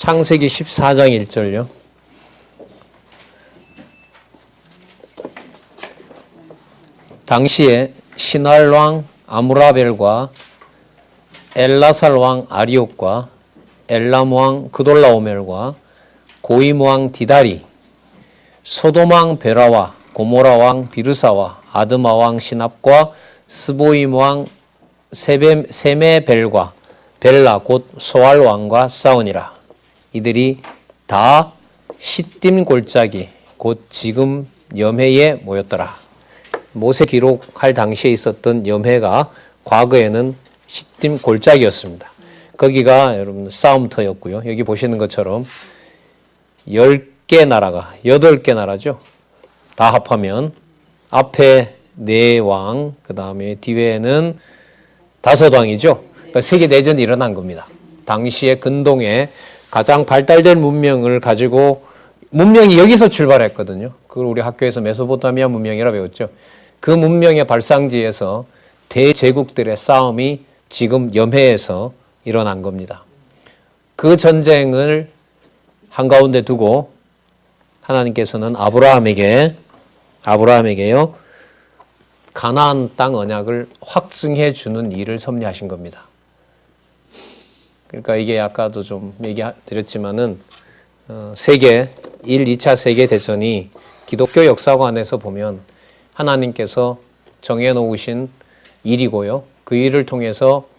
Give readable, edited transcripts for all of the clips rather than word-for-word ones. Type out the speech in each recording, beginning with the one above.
창세기 14장 1절요. 당시에 시날왕 아므라벨과 엘라살왕 아리옥과 엘람왕 그돌라오멜과 고임왕 디다리, 소돔왕 베라와 고모라왕 비르사와 아드마왕 시납과 스보임왕 세메벨과 벨라 곧 소알왕과 싸우니라. 이들이 다 시딤 골짜기 곧 지금 염해에 모였더라. 모세 기록할 당시에 있었던 염해가 과거에는 시딤 골짜기였습니다. 거기가 여러분 싸움터였고요. 여기 보시는 것처럼 10개 나라가 8개 나라죠. 다 합하면 앞에 4왕, 그 다음에 뒤에는 5왕이죠. 그러니까 세계대전이 일어난 겁니다. 당시에 근동에 가장 발달된 문명을 가지고, 문명이 여기서 출발했거든요. 그걸 우리 학교에서 메소포타미아 문명이라 배웠죠. 그 문명의 발상지에서 대제국들의 싸움이 지금 염해에서 일어난 겁니다. 그 전쟁을 한가운데 두고 하나님께서는 아브라함에게요 가나안 땅 언약을 확증해 주는 일을 섭리하신 겁니다. 그러니까 이게 아까도 좀 얘기 드렸지만은 세계 1, 2차 세계 대전이 기독교 역사관에서 보면 하나님께서 정해 놓으신 일이고요. 그 일을 통해서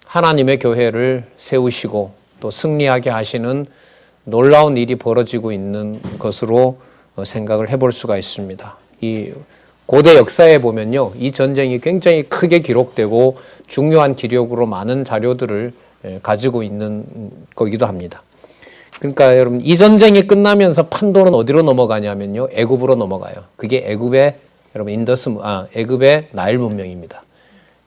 하나님의 교회를 세우시고 또 승리하게 하시는 놀라운 일이 벌어지고 있는 것으로 생각을 해볼 수가 있습니다. 이 고대 역사에 보면요, 이 전쟁이 굉장히 크게 기록되고 중요한 기록으로 많은 자료들을 가지고 있는 거기도 합니다. 그러니까 여러분, 이 전쟁이 끝나면서 판도는 어디로 넘어가냐면요, 애굽으로 넘어가요. 그게 애굽의 여러분 애굽의 나일 문명입니다.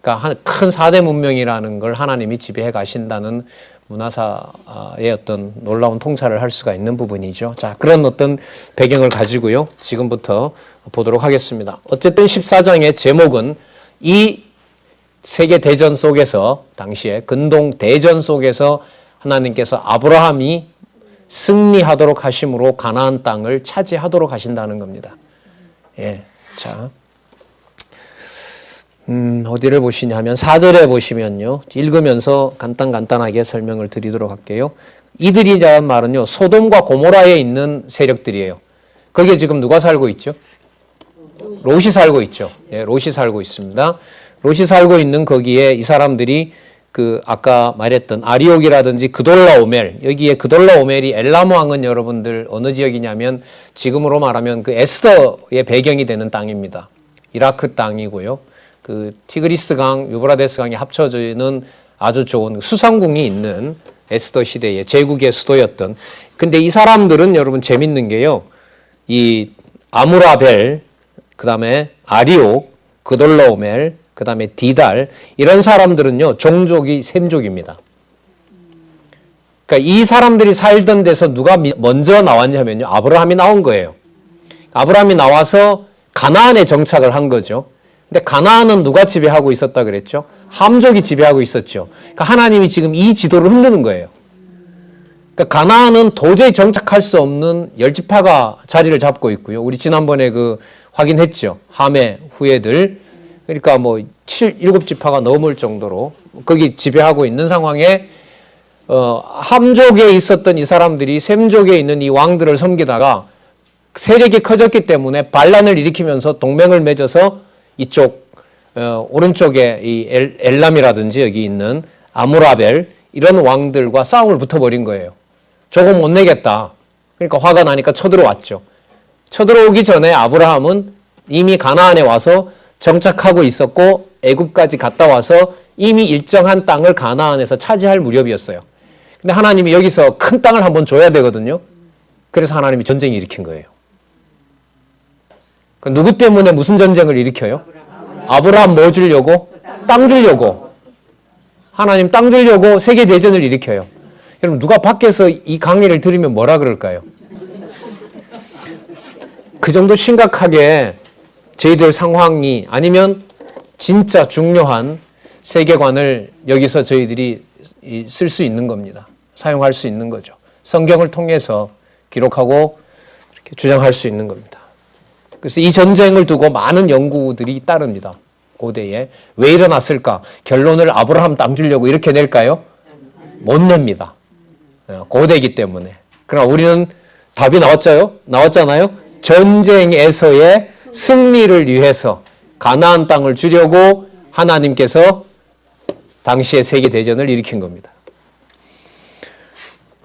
그러니까 큰 4대 문명이라는 걸 하나님이 지배해 가신다는 문화사의 어떤 놀라운 통찰을 할 수가 있는 부분이죠. 자, 그런 어떤 배경을 가지고요, 지금부터 보도록 하겠습니다. 어쨌든 14장의 제목은 이 세계 대전 속에서, 당시에 근동 대전 속에서 하나님께서 아브라함이 승리하도록 하심으로 가나안 땅을 차지하도록 하신다는 겁니다. 예, 자, 어디를 보시냐 하면 4절에 보시면요, 읽으면서 간단하게 설명을 드리도록 할게요. 이들이라는 말은요, 소돔과 고모라에 있는 세력들이에요. 거기에 지금 누가 살고 있죠? 롯이 살고 있죠. 예, 롯이 살고 있습니다. 롯이 살고 있는 거기에 이 사람들이 그 아까 말했던 아리옥이라든지 그돌라오멜, 여기에 그돌라오멜이 엘람 왕은 여러분들 어느 지역이냐면 지금으로 말하면 그 에스더의 배경이 되는 땅입니다. 이라크 땅이고요. 그 티그리스 강, 유브라데스 강이 합쳐지는 아주 좋은 수상궁이 있는 에스더 시대의 제국의 수도였던. 근데 이 사람들은 여러분 재밌는 게요, 이 아므라벨, 그 다음에 아리옥, 그돌라오멜, 그 다음에 디달, 이런 사람들은요, 종족이 셈족입니다. 그러니까 이 사람들이 살던 데서 누가 먼저 나왔냐면요, 아브라함이 나온 거예요. 아브라함이 나와서 가나안에 정착을 한 거죠. 근데 가나안은 누가 지배하고 있었다 그랬죠? 함족이 지배하고 있었죠. 그러니까 하나님이 지금 이 지도를 흔드는 거예요. 그러니까 가나안은 도저히 정착할 수 없는 10지파가 자리를 잡고 있고요. 우리 지난번에 확인했죠. 함의 후예들. 그러니까 7지파가 넘을 정도로 거기 지배하고 있는 상황에 함족에 있었던 이 사람들이 셈족에 있는 이 왕들을 섬기다가 세력이 커졌기 때문에 반란을 일으키면서 동맹을 맺어서 이쪽 오른쪽에 이 엘람이라든지 여기 있는 아므라벨, 이런 왕들과 싸움을 붙어버린 거예요. 조금 못 내겠다. 그러니까 화가 나니까 쳐들어왔죠. 쳐들어오기 전에 아브라함은 이미 가나안에 와서 정착하고 있었고 애굽까지 갔다 와서 이미 일정한 땅을 가나안에서 차지할 무렵이었어요. 근데 하나님이 여기서 큰 땅을 한번 줘야 되거든요. 그래서 하나님이 전쟁을 일으킨 거예요. 누구 때문에 무슨 전쟁을 일으켜요? 아브라함 뭐 주려고? 땅 주려고. 하나님 땅 주려고 세계대전을 일으켜요. 여러분, 누가 밖에서 이 강의를 들으면 뭐라 그럴까요? 그 정도 심각하게 저희들 상황이, 아니면 진짜 중요한 세계관을 여기서 저희들이 쓸 수 있는 겁니다. 사용할 수 있는 거죠. 성경을 통해서 기록하고 이렇게 주장할 수 있는 겁니다. 그래서 이 전쟁을 두고 많은 연구들이 따릅니다. 고대에. 왜 일어났을까? 결론을 아브라함 땅 주려고 이렇게 낼까요? 못 냅니다. 고대이기 때문에. 그러나 우리는 답이 나왔잖아요. 전쟁에서의 승리를 위해서 가나안 땅을 주려고 하나님께서 당시의 세계대전을 일으킨 겁니다.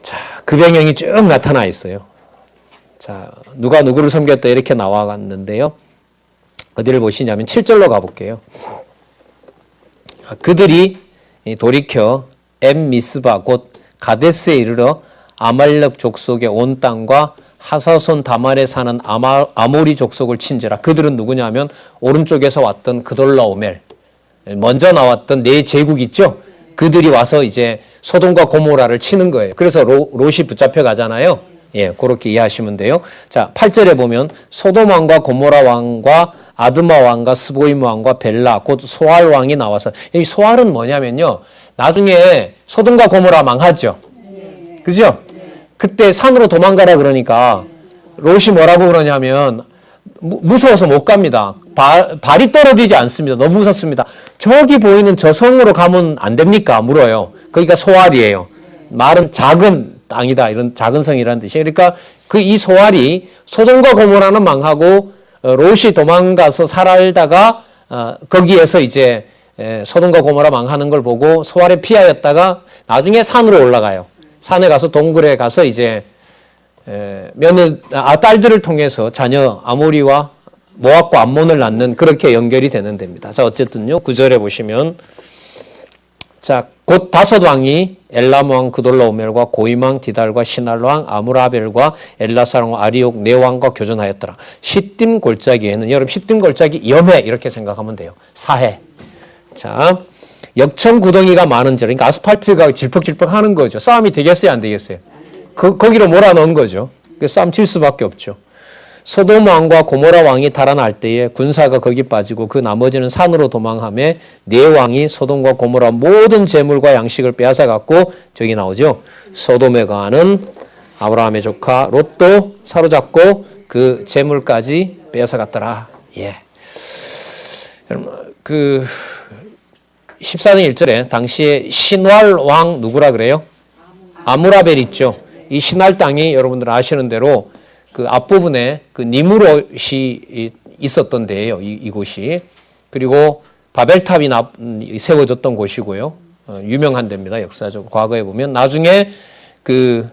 자, 그 배경이 쭉 나타나 있어요. 자, 누가 누구를 섬겼다 이렇게 나와갔는데요. 어디를 보시냐면 7절로 가볼게요. 그들이 돌이켜 엠미스바 곧 가데스에 이르러 아말렉 족속의 온 땅과 하사손 다말에 사는 아모리 족속을 친지라. 그들은 누구냐면 오른쪽에서 왔던 그돌라오멜, 먼저 나왔던 네 제국 있죠. 그들이 와서 이제 소돔과 고모라를 치는 거예요. 그래서 롯이 붙잡혀 가잖아요. 예, 그렇게 이해하시면 돼요. 자, 8절에 보면 소돔 왕과 고모라 왕과 아드마 왕과 스보임 왕과 벨라 곧 소알 왕이 나와서, 이 소알은 뭐냐면요, 나중에 소돔과 고모라 망하죠. 그죠? 그때 산으로 도망가라 그러니까 롯이 뭐라고 그러냐면 무서워서 못 갑니다. 발이 떨어지지 않습니다. 너무 무섭습니다. 저기 보이는 저 성으로 가면 안 됩니까? 물어요. 거기가 소알이에요. 말은 작은 땅이다, 이런 작은 성이라는 뜻이에요. 그러니까 이 소알이 소돔과 고모라는 망하고 롯이 도망가서 살다가 거기에서 이제 소돔과 고모라 망하는 걸 보고 소알에 피하였다가 나중에 산으로 올라가요. 산에 가서 동굴에 가서 이제 딸들을 통해서 자녀 아모리와 모압과 암몬을 낳는, 그렇게 연결이 되는 데입니다. 자, 어쨌든요, 9절에 보시면, 자, 곧 다섯 왕이 엘람 왕 그돌라오멜과 고임 왕 디달과 시날 왕 아므라벨과 엘라살 왕 아리옥 네 왕과 교전하였더라. 시딤 골짜기에는, 여러분 시딤 골짜기 염해 이렇게 생각하면 돼요. 사해. 자, 역청 구덩이가 많은 절, 그러니까 아스팔트가 질퍽질퍽 하는 거죠. 싸움이 되겠어요, 안 되겠어요? 거기로 몰아넣은 거죠. 싸움 칠 수밖에 없죠. 소돔 왕과 고모라 왕이 달아날 때에 군사가 거기 빠지고 그 나머지는 산으로 도망하며 네 왕이 소돔과 고모라 모든 재물과 양식을 빼앗아 갖고, 저기 나오죠. 소돔에 가는 아브라함의 조카 롯도 사로잡고 그 재물까지 빼앗아 갔더라. 예. 여러분, 14장 1절에 당시에 신왈 왕 누구라 그래요? 아므라벨 있죠. 이 신할 땅이 여러분들 아시는 대로 그 앞부분에 그 니므롯이 있었던 데예요. 이곳이. 그리고 바벨탑이 세워졌던 곳이고요. 유명한 데입니다. 역사적으로. 과거에 보면 나중에 그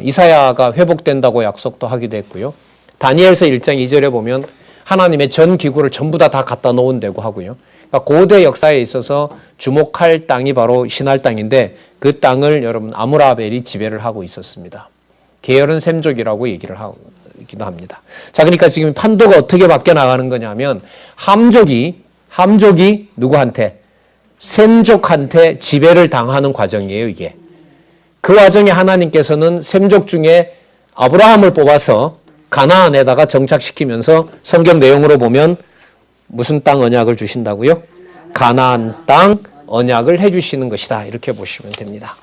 이사야가 회복된다고 약속도 하기도 했고요. 다니엘서 1장 2절에 보면 하나님의 전 기구를 전부 다 갖다 놓은 데고 하고요. 그러니까 고대 역사에 있어서 주목할 땅이 바로 신할 땅인데, 그 땅을 여러분 아므라벨이 지배를 하고 있었습니다. 게으른 셈족이라고 얘기를 하기도 합니다. 자, 그러니까 지금 판도가 어떻게 바뀌어 나가는 거냐면, 함족이 누구한테? 셈족한테 지배를 당하는 과정이에요, 이게. 그 와중에 하나님께서는 셈족 중에 아브라함을 뽑아서 가나안에다가 정착시키면서 성경 내용으로 보면 무슨 땅 언약을 주신다고요? 가나안 땅 언약을 해주시는 것이다. 이렇게 보시면 됩니다.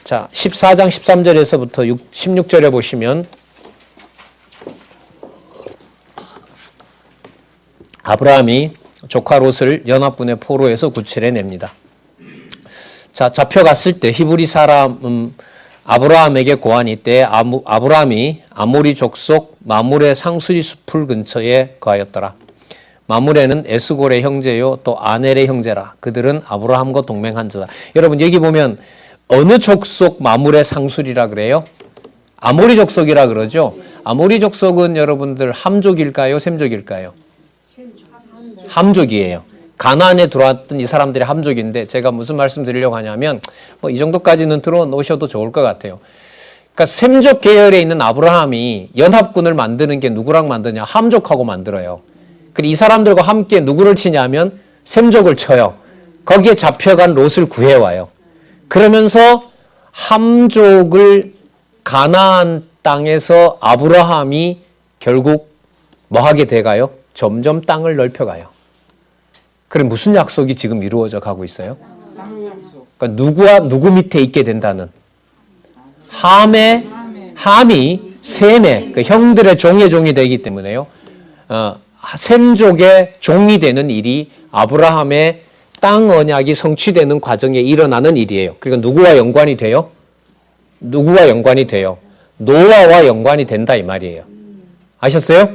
자, 14장 13절에서부터 16절에 보시면 아브라함이 조카 롯을 연합군의 포로에서 구출해냅니다. 자, 잡혀갔을 때 히브리 사람 아브라함에게 고하니 때 아브라함이 아모리 족속 마므레 상수리 숲을 근처에 거하였더라. 마므레는 에스골의 형제요 또 아넬의 형제라. 그들은 아브라함과 동맹한 자다. 여러분 여기 보면 어느 족속 마므레 상수리라 그래요? 아모리 족속이라 그러죠. 아모리 족속은 여러분들 함족일까요? 셈족일까요? 함족이에요. 가나안에 들어왔던 이 사람들이 함족인데, 제가 무슨 말씀 드리려고 하냐면 이 정도까지는 들어놓으셔도 좋을 것 같아요. 그러니까 셈족 계열에 있는 아브라함이 연합군을 만드는 게 누구랑 만드냐? 함족하고 만들어요. 그리고 이 사람들과 함께 누구를 치냐면 셈족을 쳐요. 거기에 잡혀간 롯을 구해와요. 그러면서 함족을 가나안 땅에서 아브라함이 결국 뭐 하게 돼가요? 점점 땅을 넓혀가요. 그럼 무슨 약속이 지금 이루어져 가고 있어요? 그러니까 누구 밑에 있게 된다는? 함이 셈의 그 형들의 종이 되기 때문에요. 셈족의 종이 되는 일이 아브라함의 땅 언약이 성취되는 과정에 일어나는 일이에요. 그러니까 누구와 연관이 돼요? 누구와 연관이 돼요? 노아와 연관이 된다 이 말이에요. 아셨어요?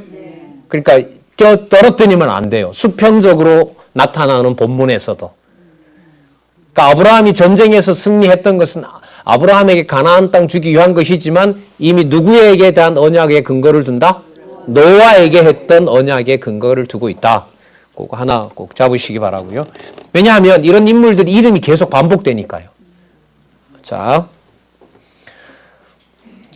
그러니까 떨어뜨리면 안 돼요. 수평적으로 나타나는 본문에서도. 그러니까 아브라함이 전쟁에서 승리했던 것은 아브라함에게 가나안 땅 주기 위한 것이지만 이미 누구에게 대한 언약의 근거를 둔다? 노아에게 했던 언약의 근거를 두고 있다. 그거 하나 꼭 잡으시기 바라고요. 왜냐하면 이런 인물들 이름이 계속 반복되니까요. 자,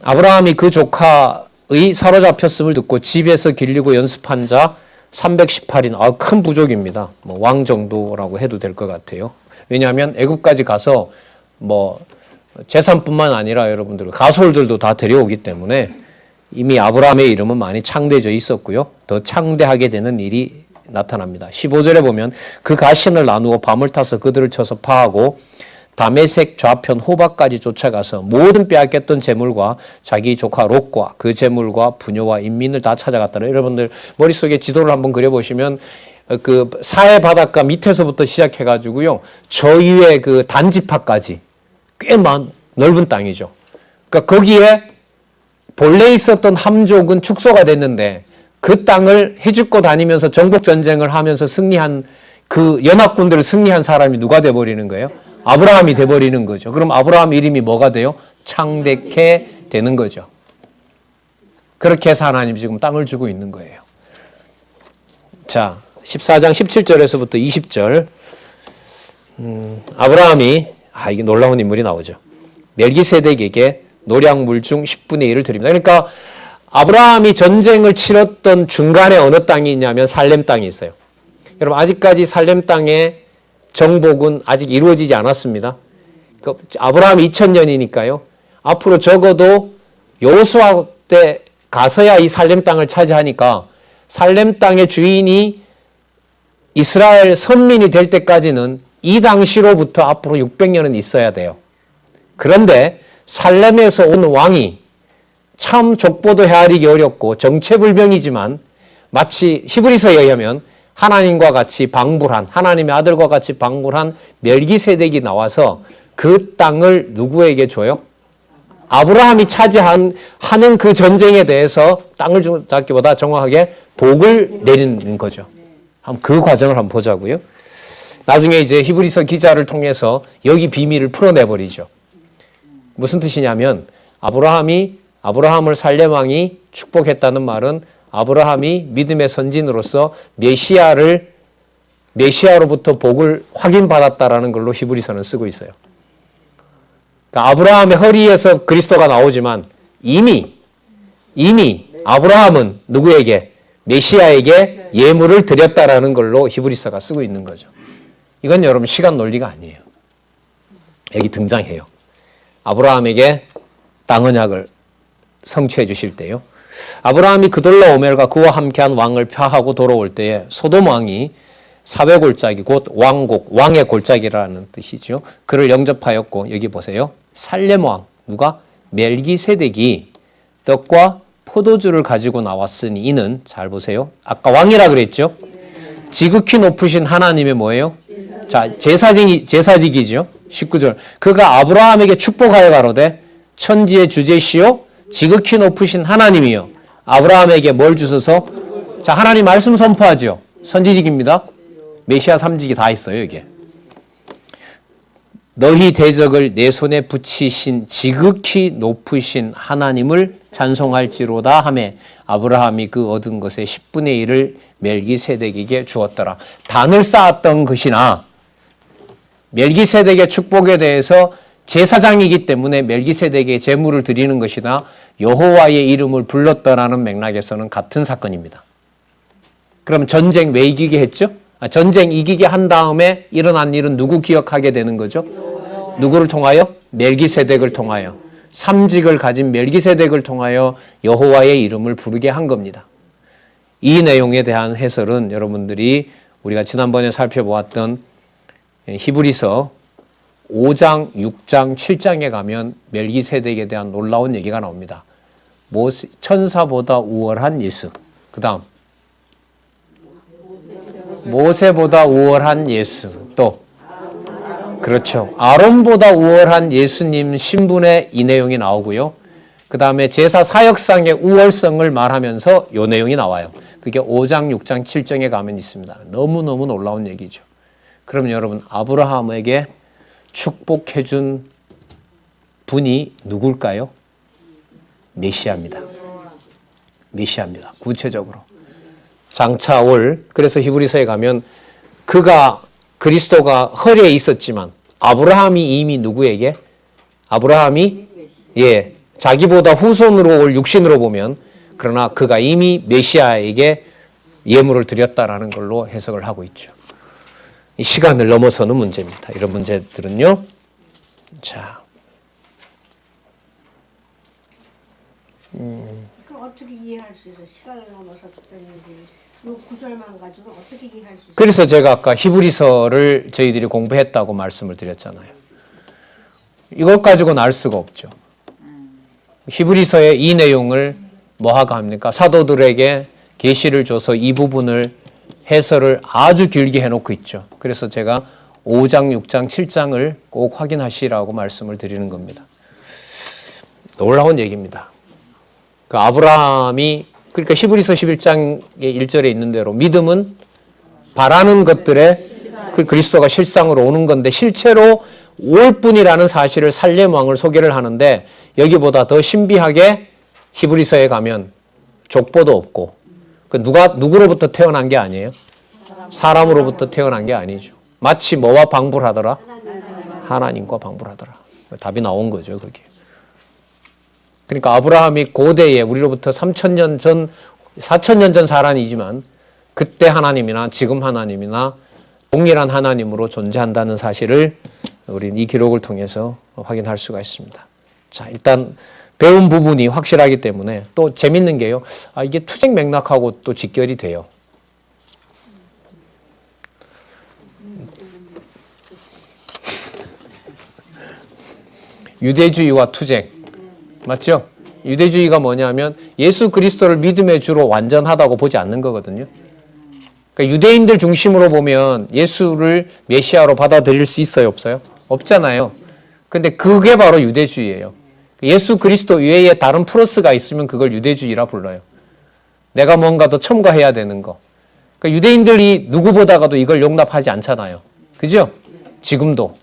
아브라함이 그 조카의 사로잡혔음을 듣고 집에서 길리고 연습한 자 318인, 큰 부족입니다. 왕 정도라고 해도 될 것 같아요. 왜냐하면 애굽까지 가서 재산뿐만 아니라 여러분들 가솔들도 다 데려오기 때문에 이미 아브라함의 이름은 많이 창대져 있었고요. 더 창대하게 되는 일이 나타납니다. 15절에 보면 그 가신을 나누어 밤을 타서 그들을 쳐서 파하고 다메섹 좌편 호박까지 쫓아가서 모든 빼앗겼던 재물과 자기 조카 롯과 그 재물과 부녀와 인민을 다 찾아갔다. 여러분들 머릿속에 지도를 한번 그려보시면 그 사해 바닷가 밑에서부터 시작해가지고요. 저 위에 그 단지파까지 꽤 넓은 땅이죠. 그러니까 거기에 본래 있었던 함족은 축소가 됐는데 그 땅을 헤집고 다니면서 정복전쟁을 하면서 승리한 그 연합군들을 승리한 사람이 누가 돼버리는 거예요? 아브라함이 돼버리는 거죠. 그럼 아브라함 이름이 뭐가 돼요? 창대케 되는 거죠. 그렇게 해서 하나님 지금 땅을 주고 있는 거예요. 자, 14장 17절에서부터 20절. 아브라함이 이게 놀라운 인물이 나오죠. 멜기세덱에게 노량물 중 10분의 1을 드립니다. 그러니까 아브라함이 전쟁을 치렀던 중간에 어느 땅이 있냐면 살렘 땅이 있어요. 여러분 아직까지 살렘 땅의 정복은 아직 이루어지지 않았습니다. 그러니까 아브라함이 2000년이니까요. 앞으로 적어도 여호수아 때 가서야 이 살렘 땅을 차지하니까 살렘 땅의 주인이 이스라엘 선민이 될 때까지는 이 당시로부터 앞으로 600년은 있어야 돼요. 그런데 살렘에서 온 왕이 참 족보도 헤아리기 어렵고 정체불명이지만 마치 히브리서에 의하면 하나님과 같이 방불한, 하나님의 아들과 같이 방불한 멜기세덱이 나와서 그 땅을 누구에게 줘요? 아브라함이 차지하는 그 전쟁에 대해서 땅을 주기보다 정확하게 복을 내리는 거죠. 그 과정을 한번 보자고요. 나중에 이제 히브리서 기자를 통해서 여기 비밀을 풀어내버리죠. 무슨 뜻이냐면 아브라함을 살렘 왕이 축복했다는 말은 아브라함이 믿음의 선진으로서 메시아로부터 복을 확인받았다라는 걸로 히브리서는 쓰고 있어요. 그러니까 아브라함의 허리에서 그리스도가 나오지만 이미 아브라함은 누구에게? 메시아에게 예물을 드렸다라는 걸로 히브리서가 쓰고 있는 거죠. 이건 여러분 시간 논리가 아니에요. 여기 등장해요. 아브라함에게 땅 언약을 성취해 주실 때요. 아브라함이 그돌라오멜과 그와 함께한 왕을 펴하고 돌아올 때에 소돔 왕이 사회골짜기 곧 왕국, 왕의 골짜기라는 뜻이죠. 그를 영접하였고 여기 보세요. 살렘 왕 누가? 멜기세덱이 떡과 포도주를 가지고 나왔으니 이는 잘 보세요. 아까 왕이라 그랬죠. 지극히 높으신 하나님의 뭐예요? 자, 제사직이죠. 19절. 그가 아브라함에게 축복하여 가로되 천지의 주제시요 지극히 높으신 하나님이요. 아브라함에게 뭘 주소서? 자, 하나님 말씀 선포하죠. 선지직입니다. 메시아 3직이 다 있어요, 여기에. 너희 대적을 내 손에 붙이신 지극히 높으신 하나님을 찬송할지로다 하매 아브라함이 그 얻은 것의 10분의 1을 멜기세덱에게 주었더라. 단을 쌓았던 것이나 멜기세덱의 축복에 대해서 제사장이기 때문에 멜기세덱의 제물을 드리는 것이나 여호와의 이름을 불렀더라는 맥락에서는 같은 사건입니다. 그럼 전쟁 왜 이기게 했죠? 전쟁 이기게 한 다음에 일어난 일은 누구 기억하게 되는 거죠? 누구를 통하여? 멜기세덱을 통하여. 삼직을 가진 멜기세덱을 통하여 여호와의 이름을 부르게 한 겁니다. 이 내용에 대한 해설은 여러분들이 우리가 지난번에 살펴보았던 히브리서 5장, 6장, 7장에 가면 멜기세덱에 대한 놀라운 얘기가 나옵니다. 천사보다 우월한 예수. 그 다음 모세보다 우월한 예수. 또 그렇죠. 아론보다 우월한 예수님 신분의 이 내용이 나오고요. 그 다음에 제사 사역상의 우월성을 말하면서 이 내용이 나와요. 그게 5장, 6장, 7장에 가면 있습니다. 너무너무 놀라운 얘기죠. 그러면 여러분, 아브라함에게 축복해준 분이 누굴까요? 메시아입니다. 메시아입니다. 구체적으로. 장차 올, 그래서 히브리서에 가면 그리스도가 허리에 있었지만 아브라함이 이미 누구에게? 아브라함이 자기보다 후손으로 올 육신으로 보면 그러나 그가 이미 메시아에게 예물을 드렸다라는 걸로 해석을 하고 있죠. 이 시간을 넘어서는 문제입니다. 이런 문제들은요. 자, 그럼 어떻게 이해할 수 있어? 시간을 넘어섰다는 이 구절만 가지고 어떻게 이해할 수 있어? 그래서 제가 아까 히브리서를 저희들이 공부했다고 말씀을 드렸잖아요. 이것 가지고는 알 수가 없죠. 히브리서의 이 내용을 뭐하고 합니까? 사도들에게 계시를 줘서 이 부분을 해설을 아주 길게 해놓고 있죠. 그래서 제가 5장, 6장, 7장을 꼭 확인하시라고 말씀을 드리는 겁니다. 놀라운 얘기입니다. 그 아브라함이, 그러니까 히브리서 11장의 1절에 있는 대로 믿음은 바라는 것들의 그리스도가 실상으로 오는 건데 실제로 올 뿐이라는 사실을 살렘 왕을 소개를 하는데 여기보다 더 신비하게 히브리서에 가면 족보도 없고 누구로부터 태어난 게 아니에요? 사람으로부터 태어난 게 아니죠. 마치 뭐와 방불하더라? 하나님과 방불하더라. 답이 나온 거죠, 그게. 그러니까 아브라함이 고대에 우리로부터 3,000년 전, 4,000년 전 사람이지만 그때 하나님이나 지금 하나님이나 동일한 하나님으로 존재한다는 사실을 우리는 이 기록을 통해서 확인할 수가 있습니다. 자, 일단 배운 부분이 확실하기 때문에 또 재밌는 게요. 이게 투쟁 맥락하고 또 직결이 돼요. 유대주의와 투쟁. 맞죠? 유대주의가 뭐냐면 예수 그리스도를 믿음의 주로 완전하다고 보지 않는 거거든요. 그러니까 유대인들 중심으로 보면 예수를 메시아로 받아들일 수 있어요, 없어요? 없잖아요. 근데 그게 바로 유대주의예요. 예수 그리스도 외에 다른 플러스가 있으면 그걸 유대주의라 불러요. 내가 뭔가 더 첨가해야 되는 거. 그러니까 유대인들이 누구보다가도 이걸 용납하지 않잖아요. 그죠? 지금도.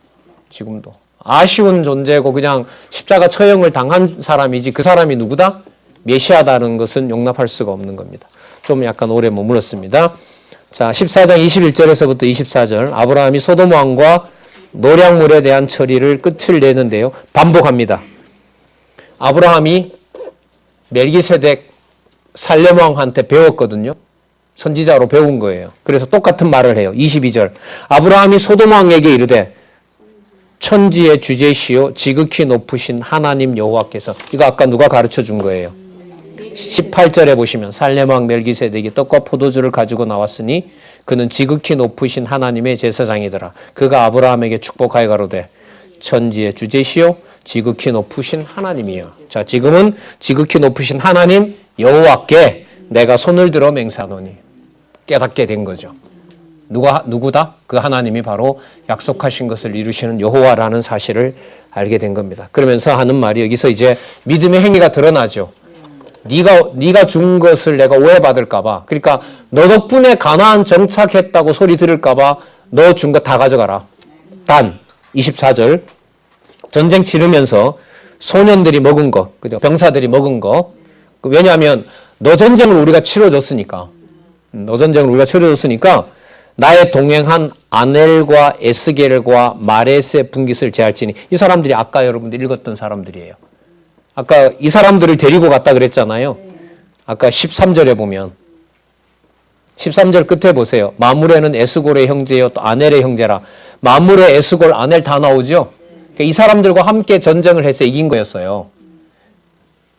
아쉬운 존재고 그냥 십자가 처형을 당한 사람이지 그 사람이 누구다? 메시아다는 것은 용납할 수가 없는 겁니다. 좀 약간 오래 머물렀습니다. 자, 14장 21절에서부터 24절 아브라함이 소돔 왕과 노략물에 대한 처리를 끝을 내는데요. 반복합니다. 아브라함이 멜기세덱 살렘 왕한테 배웠거든요. 선지자로 배운 거예요. 그래서 똑같은 말을 해요. 22절 아브라함이 소돔 왕에게 이르되 천지의 주제시요 지극히 높으신 하나님 여호와께서 이거 아까 누가 가르쳐 준 거예요. 18절에 보시면 살렘 왕 멜기세덱이 떡과 포도주를 가지고 나왔으니 그는 지극히 높으신 하나님의 제사장이더라. 그가 아브라함에게 축복하여 가로되 천지의 주제시요 지극히 높으신 하나님이요. 자, 지금은 지극히 높으신 하나님 여호와께 내가 손을 들어 맹세하노니 깨닫게 된 거죠. 누구다? 그 하나님이 바로 약속하신 것을 이루시는 여호와라는 사실을 알게 된 겁니다. 그러면서 하는 말이 여기서 이제 믿음의 행위가 드러나죠. 네가 준 것을 내가 오해받을까 봐. 그러니까 너 덕분에 가나안 정착했다고 소리 들을까 봐 너 준 거 다 가져가라. 단 24절 전쟁 치르면서 소년들이 먹은 거, 그죠? 병사들이 먹은 거. 왜냐하면 너 전쟁을 우리가 치러줬으니까. 나의 동행한 아넬과 에스겔과 마레스의 분깃을 제할지니 이 사람들이 아까 여러분들 읽었던 사람들이에요. 아까 이 사람들을 데리고 갔다 그랬잖아요. 아까 13절에 보면 13절 끝에 보세요. 마므레는 에스골의 형제요 또 아넬의 형제라. 마므레, 에스골, 아넬 다 나오죠. 그러니까 이 사람들과 함께 전쟁을 해서 이긴 거였어요.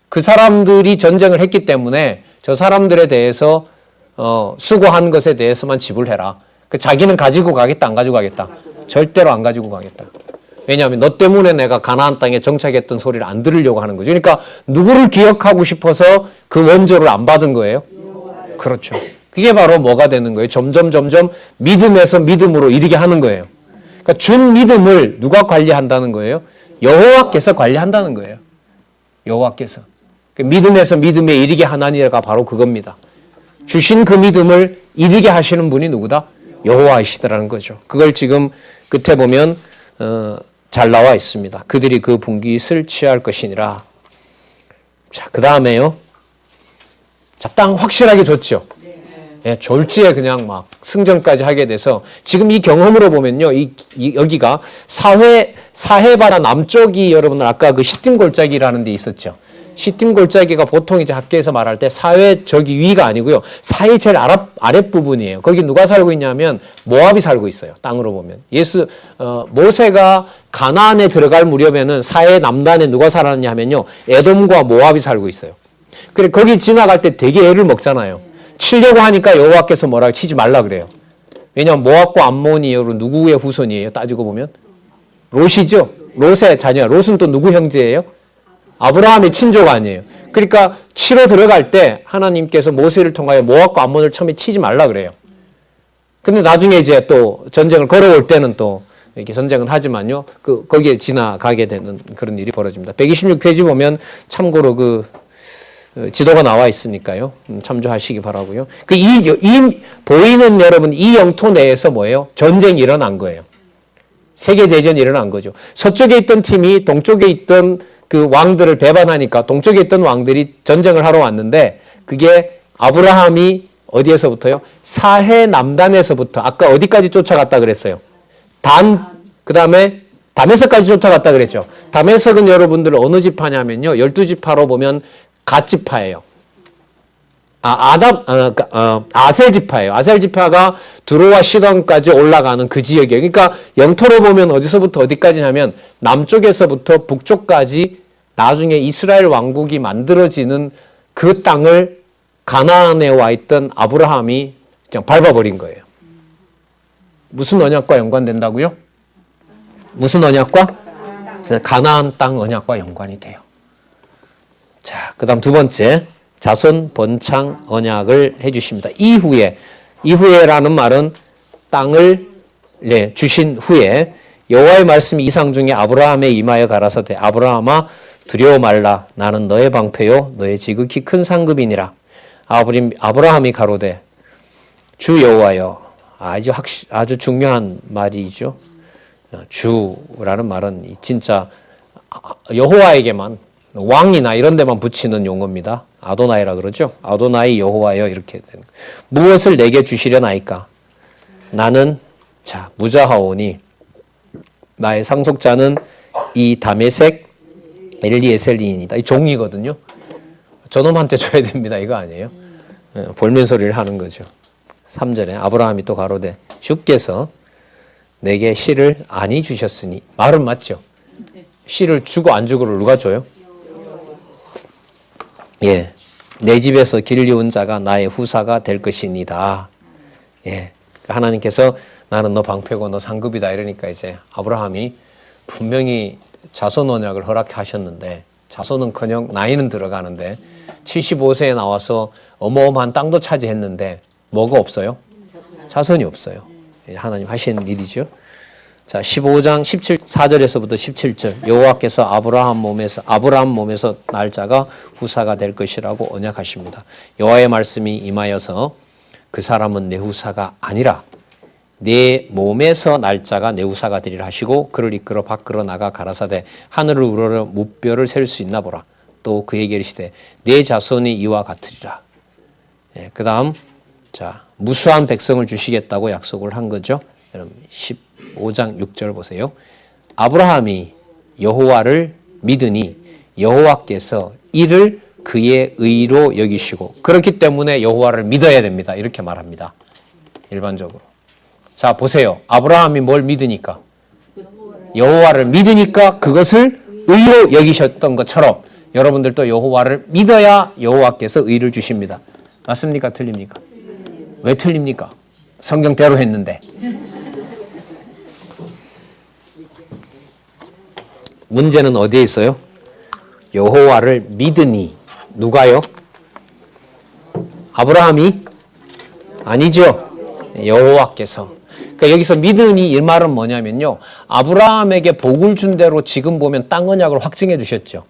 그 사람들이 전쟁을 했기 때문에 저 사람들에 대해서 수고한 것에 대해서만 지불해라. 자기는 가지고 가겠다, 안 가지고 가겠다? 절대로 안 가지고 가겠다. 왜냐하면 너 때문에 내가 가나안 땅에 정착했던 소리를 안 들으려고 하는 거죠. 그러니까 누구를 기억하고 싶어서 그 원조를 안 받은 거예요? 그렇죠. 그게 바로 뭐가 되는 거예요? 점점 믿음에서 믿음으로 이르게 하는 거예요. 그러니까 준 믿음을 누가 관리한다는 거예요? 여호와께서 관리한다는 거예요. 여호와께서. 믿음에서 믿음에 이르게 하나니가 바로 그겁니다. 주신 그 믿음을 이르게 하시는 분이 누구다? 여호와이시더라는 거죠. 그걸 지금 끝에 보면 잘 나와 있습니다. 그들이 그 분깃을 취할 것이니라. 자, 그 다음에요. 자, 땅 확실하게 줬죠. 예, 졸지에 그냥 막 승전까지 하게 돼서 지금 이 경험으로 보면요, 여기가 사해바라 남쪽이 여러분들 아까 그 시딤 골짜기라는 데 있었죠. 시딤 골짜기가 보통 이제 학계에서 말할 때 사해 저기 위가 아니고요, 사해 제일 아랫부분이에요. 거기 누가 살고 있냐면 모압이 살고 있어요. 땅으로 보면 모세가 가나안에 들어갈 무렵에는 사해 남단에 누가 살았냐 하면요, 에돔과 모압이 살고 있어요. 그래 거기 지나갈 때 되게 애를 먹잖아요. 치려고 하니까 여호와께서 뭐라고 치지 말라 그래요. 왜냐하면 모압과 암몬이 여러분 누구의 후손이에요? 따지고 보면 롯이죠. 롯의 자녀. 롯은 또 누구 형제예요? 아브라함의 친족 아니에요. 그러니까 치러 들어갈 때 하나님께서 모세를 통하여 모압과 암몬을 처음에 치지 말라 그래요. 근데 나중에 이제 또 전쟁을 걸어올 때는 또 이렇게 전쟁은 하지만요, 거기에 지나가게 되는 그런 일이 벌어집니다. 126페이지 보면 참고로 그 지도가 나와 있으니까요. 참조하시기 바라고요. 보이는 여러분 이 영토 내에서 뭐예요? 전쟁이 일어난 거예요. 세계대전이 일어난 거죠. 서쪽에 있던 팀이 동쪽에 있던 그 왕들을 배반하니까 동쪽에 있던 왕들이 전쟁을 하러 왔는데 그게 아브라함이 어디에서부터요? 사해 남단에서부터 아까 어디까지 쫓아갔다 그랬어요? 그 다음에 다메섹까지 쫓아갔다 그랬죠. 다메섹은 여러분들 어느 지파냐면요, 12지파로 보면 갓지파예요. 아셀 지파예요. 아셀 지파가 두로와 시돈까지 올라가는 그 지역이에요. 그러니까 영토로 보면 어디서부터 어디까지냐면 남쪽에서부터 북쪽까지 나중에 이스라엘 왕국이 만들어지는 그 땅을 가나안에 와 있던 아브라함이 그냥 밟아버린 거예요. 무슨 언약과 연관된다고요? 무슨 언약과? 가나안 땅 언약과 연관이 돼요. 자, 그 다음 두 번째, 자손 번창 언약을 해주십니다. 이후에라는 말은 땅을 주신 후에 여호와의 말씀이 이상 중에 아브라함에 임하여 가라사대 아브라함아 두려워 말라 나는 너의 방패요 너의 지극히 큰 상급이니라. 아브라함이 가로되 주 여호와여. 아주 중요한 말이죠. 주라는 말은 진짜 여호와에게만, 왕이나 이런 데만 붙이는 용어입니다. 아도나이라 그러죠. 아도나이 여호와여 이렇게 되는. 무엇을 내게 주시려나이까? 나는 무자하오니 나의 상속자는 이 다메섹 엘리에셀리인이다. 이 종이거든요. 저놈한테 줘야 됩니다. 이거 아니에요. 볼멘 소리를 하는 거죠. 3절에 아브라함이 또 가로되 주께서 내게 씨를 아니 주셨으니. 말은 맞죠. 씨를 주고 안 주고를 누가 줘요? 예, 내 집에서 길리운 자가 나의 후사가 될 것이니다. 예, 하나님께서 나는 너 방패고 너 상급이다 이러니까 이제 아브라함이 분명히 자손 언약을 허락하셨는데 자손은커녕 나이는 들어가는데 75세에 나와서 어마어마한 땅도 차지했는데 뭐가 없어요? 자손이 없어요. 하나님 하신 일이죠. 자, 15장 4절에서부터 17절 여호와께서 아브라함 몸에서 날짜가 후사가 될 것이라고 언약하십니다. 여호와의 말씀이 임하여서 그 사람은 내 후사가 아니라 내 몸에서 날짜가 내 후사가 되리라 하시고 그를 이끌어 밖으로 나가 가라사대 하늘을 우러러 무뼈를 셀 수 있나 보라. 또 그에게 이르시되 내 자손이 이와 같으리라. 예, 그 다음 무수한 백성을 주시겠다고 약속을 한 거죠. 여러분 15장 6절 보세요. 아브라함이 여호와를 믿으니 여호와께서 이를 그의 의로 여기시고 그렇기 때문에 여호와를 믿어야 됩니다. 이렇게 말합니다. 일반적으로. 자, 보세요. 아브라함이 뭘 믿으니까? 여호와를 믿으니까 그것을 의로 여기셨던 것처럼 여러분들도 여호와를 믿어야 여호와께서 의를 주십니다. 맞습니까? 틀립니까? 왜 틀립니까? 성경대로 했는데. 문제는 어디에 있어요? 여호와를 믿으니. 누가요? 아브라함이? 아니죠. 여호와께서. 그러니까 여기서 믿으니 이 말은 뭐냐면요. 아브라함에게 복을 준 대로 지금 보면 땅 언약을 확증해 주셨죠.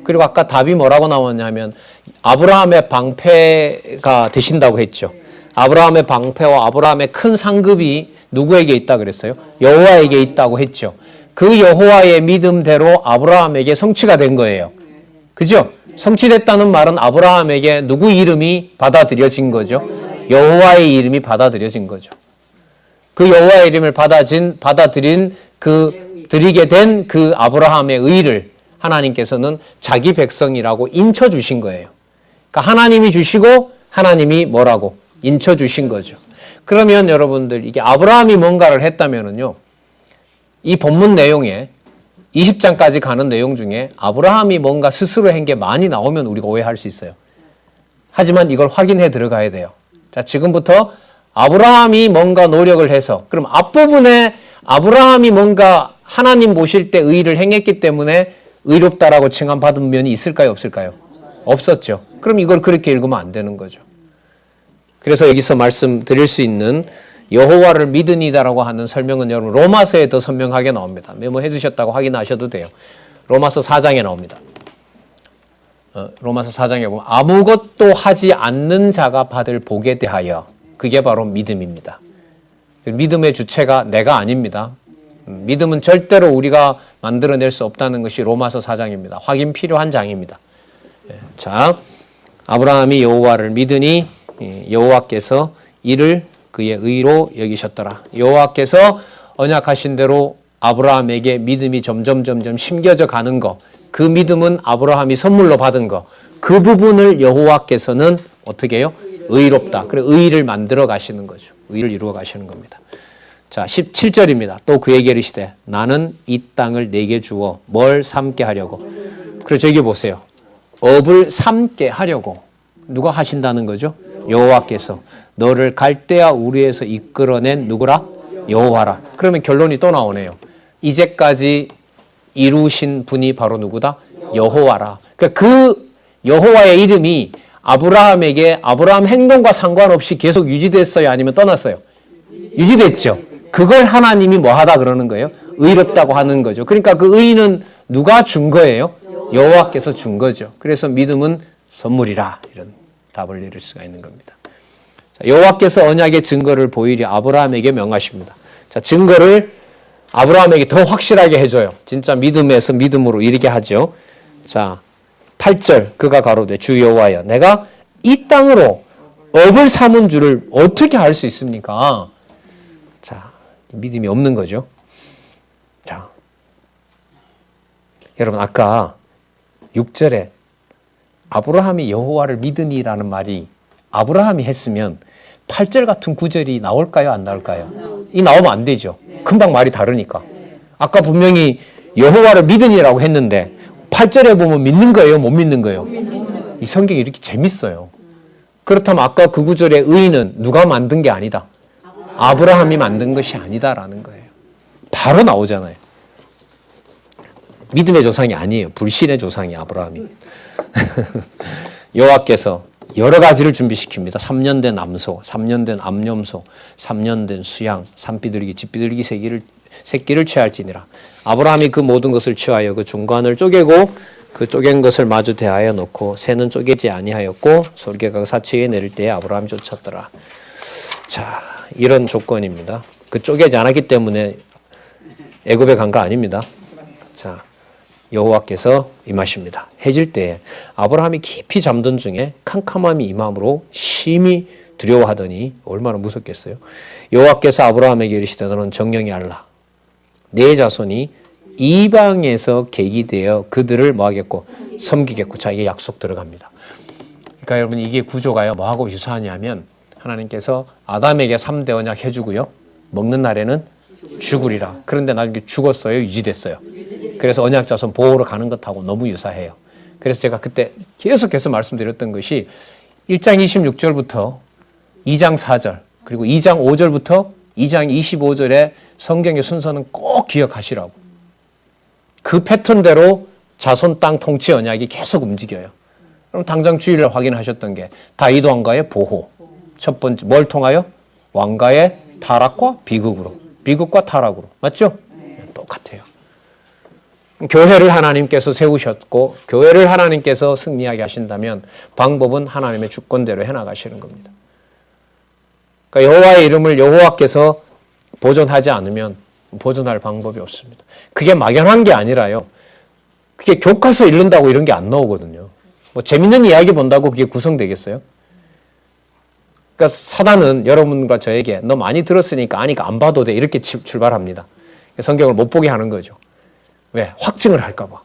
그리고 아까 답이 뭐라고 나왔냐면 아브라함의 방패가 되신다고 했죠. 아브라함의 방패와 아브라함의 큰 상급이 누구에게 있다 그랬어요? 여호와에게 있다고 했죠. 그 여호와의 믿음대로 아브라함에게 성취가 된 거예요. 그죠? 성취됐다는 말은 아브라함에게 누구 이름이 받아들여진 거죠? 여호와의 이름이 받아들여진 거죠. 그 여호와의 이름을 드리게 된 그 아브라함의 의를 하나님께서는 자기 백성이라고 인쳐 주신 거예요. 그러니까 하나님이 주시고 하나님이 뭐라고 인쳐 주신 거죠. 그러면 여러분들 이게 아브라함이 뭔가를 했다면은요. 이 본문 내용에 20장까지 가는 내용 중에 아브라함이 뭔가 스스로 한 게 많이 나오면 우리가 오해할 수 있어요. 하지만 이걸 확인해 들어가야 돼요. 자, 지금부터 아브라함이 뭔가 노력을 해서 그럼 앞부분에 아브라함이 뭔가 하나님 보실 때 의를 행했기 때문에 의롭다라고 칭함받은 면이 있을까요? 없을까요? 없었죠. 그럼 이걸 그렇게 읽으면 안 되는 거죠. 그래서 여기서 말씀드릴 수 있는 여호와를 믿으니다라고 하는 설명은 여러분 로마서에 더 선명하게 나옵니다. 메모해 주셨다고 확인하셔도 돼요. 로마서 4장에 나옵니다. 로마서 4장에 보면 아무것도 하지 않는 자가 받을 복에 대하여 그게 바로 믿음입니다. 믿음의 주체가 내가 아닙니다. 믿음은 절대로 우리가 만들어낼 수 없다는 것이 로마서 4장입니다. 확인 필요한 장입니다. 자, 아브라함이 여호와를 믿으니 여호와께서 이를 그의 의로 여기셨더라. 여호와께서 언약하신 대로 아브라함에게 믿음이 점점 심겨져 가는 거, 그 믿음은 아브라함이 선물로 받은 거, 그 부분을 여호와께서는 어떻게 해요? 의롭다. 그래 의를 만들어 가시는 거죠. 의를 이루어 가시는 겁니다. 자, 17절입니다. 또 그에게 이르시되 나는 이 땅을 내게 주어 뭘 삼게 하려고. 그래서 여기 보세요. 업을 삼게 하려고. 누가 하신다는 거죠? 여호와께서. 너를 갈대아 우르에서 이끌어낸 누구라? 여호와라. 그러면 결론이 또 나오네요. 이제까지 이루신 분이 바로 누구다? 여호와라. 그러니까 그 여호와의 이름이 아브라함에게 아브라함 행동과 상관없이 계속 유지됐어요? 아니면 떠났어요? 유지됐죠. 그걸 하나님이 뭐 하다 그러는 거예요? 의롭다고 하는 거죠. 그러니까 그 의는 누가 준 거예요? 여호와께서 준 거죠. 그래서 믿음은 선물이라 이런 답을 내릴 수가 있는 겁니다. 자, 여호와께서 언약의 증거를 보이리 아브라함에게 명하십니다. 자, 증거를 아브라함에게 더 확실하게 해줘요. 진짜 믿음에서 믿음으로 이르게 하죠. 자, 8절 그가 가로되 주 여호와여 내가 이 땅으로 업을 삼은 줄을 어떻게 알 수 있습니까? 자, 믿음이 없는 거죠. 자, 여러분 아까 6절에 아브라함이 여호와를 믿으니라는 말이 아브라함이 했으면 8절 같은 구절이 나올까요? 안 나올까요? 이 나오면 안 되죠. 금방 말이 다르니까. 아까 분명히 여호와를 믿으니라고 했는데 8절에 보면 믿는 거예요? 못 믿는 거예요? 이 성경이 이렇게 재밌어요. 그렇다면 아까 그 구절의 의는 누가 만든 게 아니다. 아브라함이 만든 것이 아니다라는 거예요. 바로 나오잖아요. 믿음의 조상이 아니에요. 불신의 조상이 아브라함이. 여호와께서 여러 가지를 준비시킵니다. 3년 된 암소, 3년 된 암염소, 3년 된 수양, 산비둘기, 집비둘기 새끼를 취할지니라. 아브라함이 그 모든 것을 취하여 그 중간을 쪼개고 그 쪼갠 것을 마주 대하여 놓고 새는 쪼개지 아니하였고 솔개가 사치에 내릴 때에 아브라함이 쫓았더라. 자, 이런 조건입니다. 그 쪼개지 않았기 때문에 애굽에 간 거 아닙니다. 자, 여호와께서 임하십니다. 해질 때에 아브라함이 깊이 잠든 중에 캄캄함이 임함으로 심히 두려워하더니 얼마나 무섭겠어요. 여호와께서 아브라함에게 이르시되 너는 정령이 알라. 내 자손이 이방에서 계기되어 그들을 뭐하겠고 섬기겠고. 자, 이게 약속 들어갑니다. 그러니까 여러분 이게 구조가요 뭐하고 유사하냐면 하나님께서 아담에게 3대 언약 해주고요 먹는 날에는 죽으리라. 그런데 나중에 죽었어요? 유지됐어요? 그래서 언약 자손 보호로 가는 것하고 너무 유사해요. 그래서 제가 그때 계속해서 말씀드렸던 것이 1장 26절부터 2장 4절 그리고 2장 5절부터 2장 25절의 성경의 순서는 꼭 기억하시라고. 그 그 패턴대로 자손 땅 통치 언약이 계속 움직여요. 그럼 당장 주일날 확인하셨던 게 다윗 왕가의 보호. 첫 번째 뭘 통하여? 왕가의 타락과 비극으로. 비극과 타락으로. 맞죠? 똑같아요. 교회를 하나님께서 세우셨고 교회를 하나님께서 승리하게 하신다면 방법은 하나님의 주권대로 해나가시는 겁니다. 그러니까 여호와의 이름을 여호와께서 보존하지 않으면 보존할 방법이 없습니다. 그게 막연한 게 아니라요. 그게 교과서 읽는다고 이런 게 안 나오거든요. 뭐 재밌는 이야기 본다고 그게 구성되겠어요? 그러니까 사단은 여러분과 저에게 너 많이 들었으니까 아니까 안 봐도 돼 이렇게 출발합니다. 성경을 못 보게 하는 거죠. 왜? 확증을 할까 봐.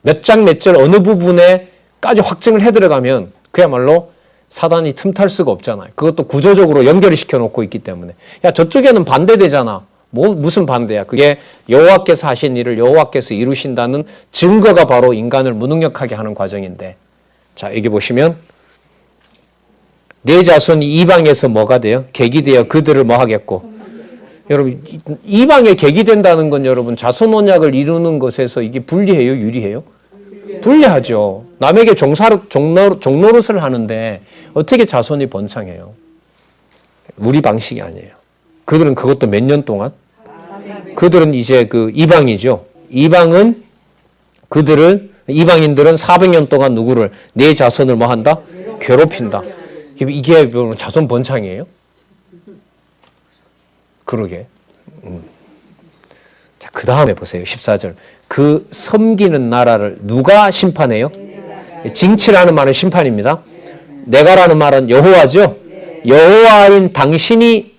몇 장 몇 절 어느 부분에까지 확증을 해 들어가면 그야말로 사단이 틈탈 수가 없잖아요. 그것도 구조적으로 연결을 시켜놓고 있기 때문에 야 저쪽에는 반대되잖아. 뭐 무슨 반대야? 그게 여호와께서 하신 일을 여호와께서 이루신다는 증거가 바로 인간을 무능력하게 하는 과정인데 자 여기 보시면 내 자손이 이방에서 뭐가 돼요? 객이 되어 그들을 뭐 하겠고 여러분 이방에 객이 된다는 건 여러분 자손 언약을 이루는 것에서 이게 불리해요? 유리해요? 불리하죠. 남에게 종노릇을 하는데 어떻게 자손이 번창해요? 우리 방식이 아니에요. 그들은 그것도 몇 년 동안? 그들은 이제 그 이방이죠. 이방인들은 400년 동안 누구를 내 자손을 뭐 한다? 괴롭힌다. 이게 자손 번창이에요? 그러게. 자, 그 다음에 보세요. 14절. 그 섬기는 나라를 누가 심판해요? 징치라는 말은 심판입니다. 내가라는 말은 여호와죠. 여호와인 당신이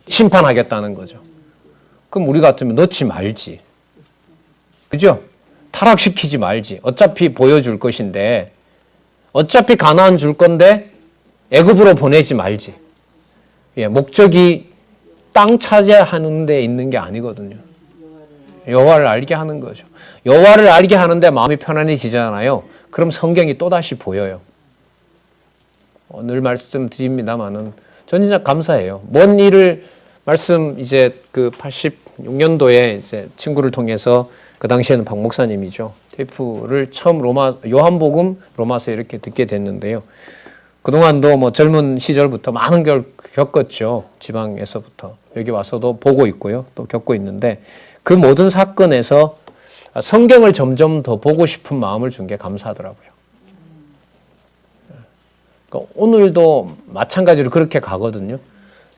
심판하겠다는 거죠. 그럼 우리 같으면 넣지 말지. 그죠? 타락시키지 말지. 어차피 보여줄 것인데 어차피 가나안 줄 건데 애굽으로 보내지 말지. 예, 목적이 땅 차지하는 데 있는 게 아니거든요. 여호와를 알게 하는 거죠. 여호와를 알게 하는데 마음이 편안해지잖아요. 그럼 성경이 또다시 보여요. 늘 말씀드립니다만은 전 진짜 감사해요. 뭔 일을 이제 그 86년도에 이제 친구를 통해서 그 당시에는 박 목사님이죠. 테이프를 처음 요한복음 로마서 이렇게 듣게 됐는데요. 그동안도 뭐 젊은 시절부터 많은 걸 겪었죠. 지방에서부터. 여기 와서도 보고 있고요. 또 겪고 있는데 그 모든 사건에서 성경을 점점 더 보고 싶은 마음을 준 게 감사하더라고요. 그러니까 오늘도 마찬가지로 그렇게 가거든요.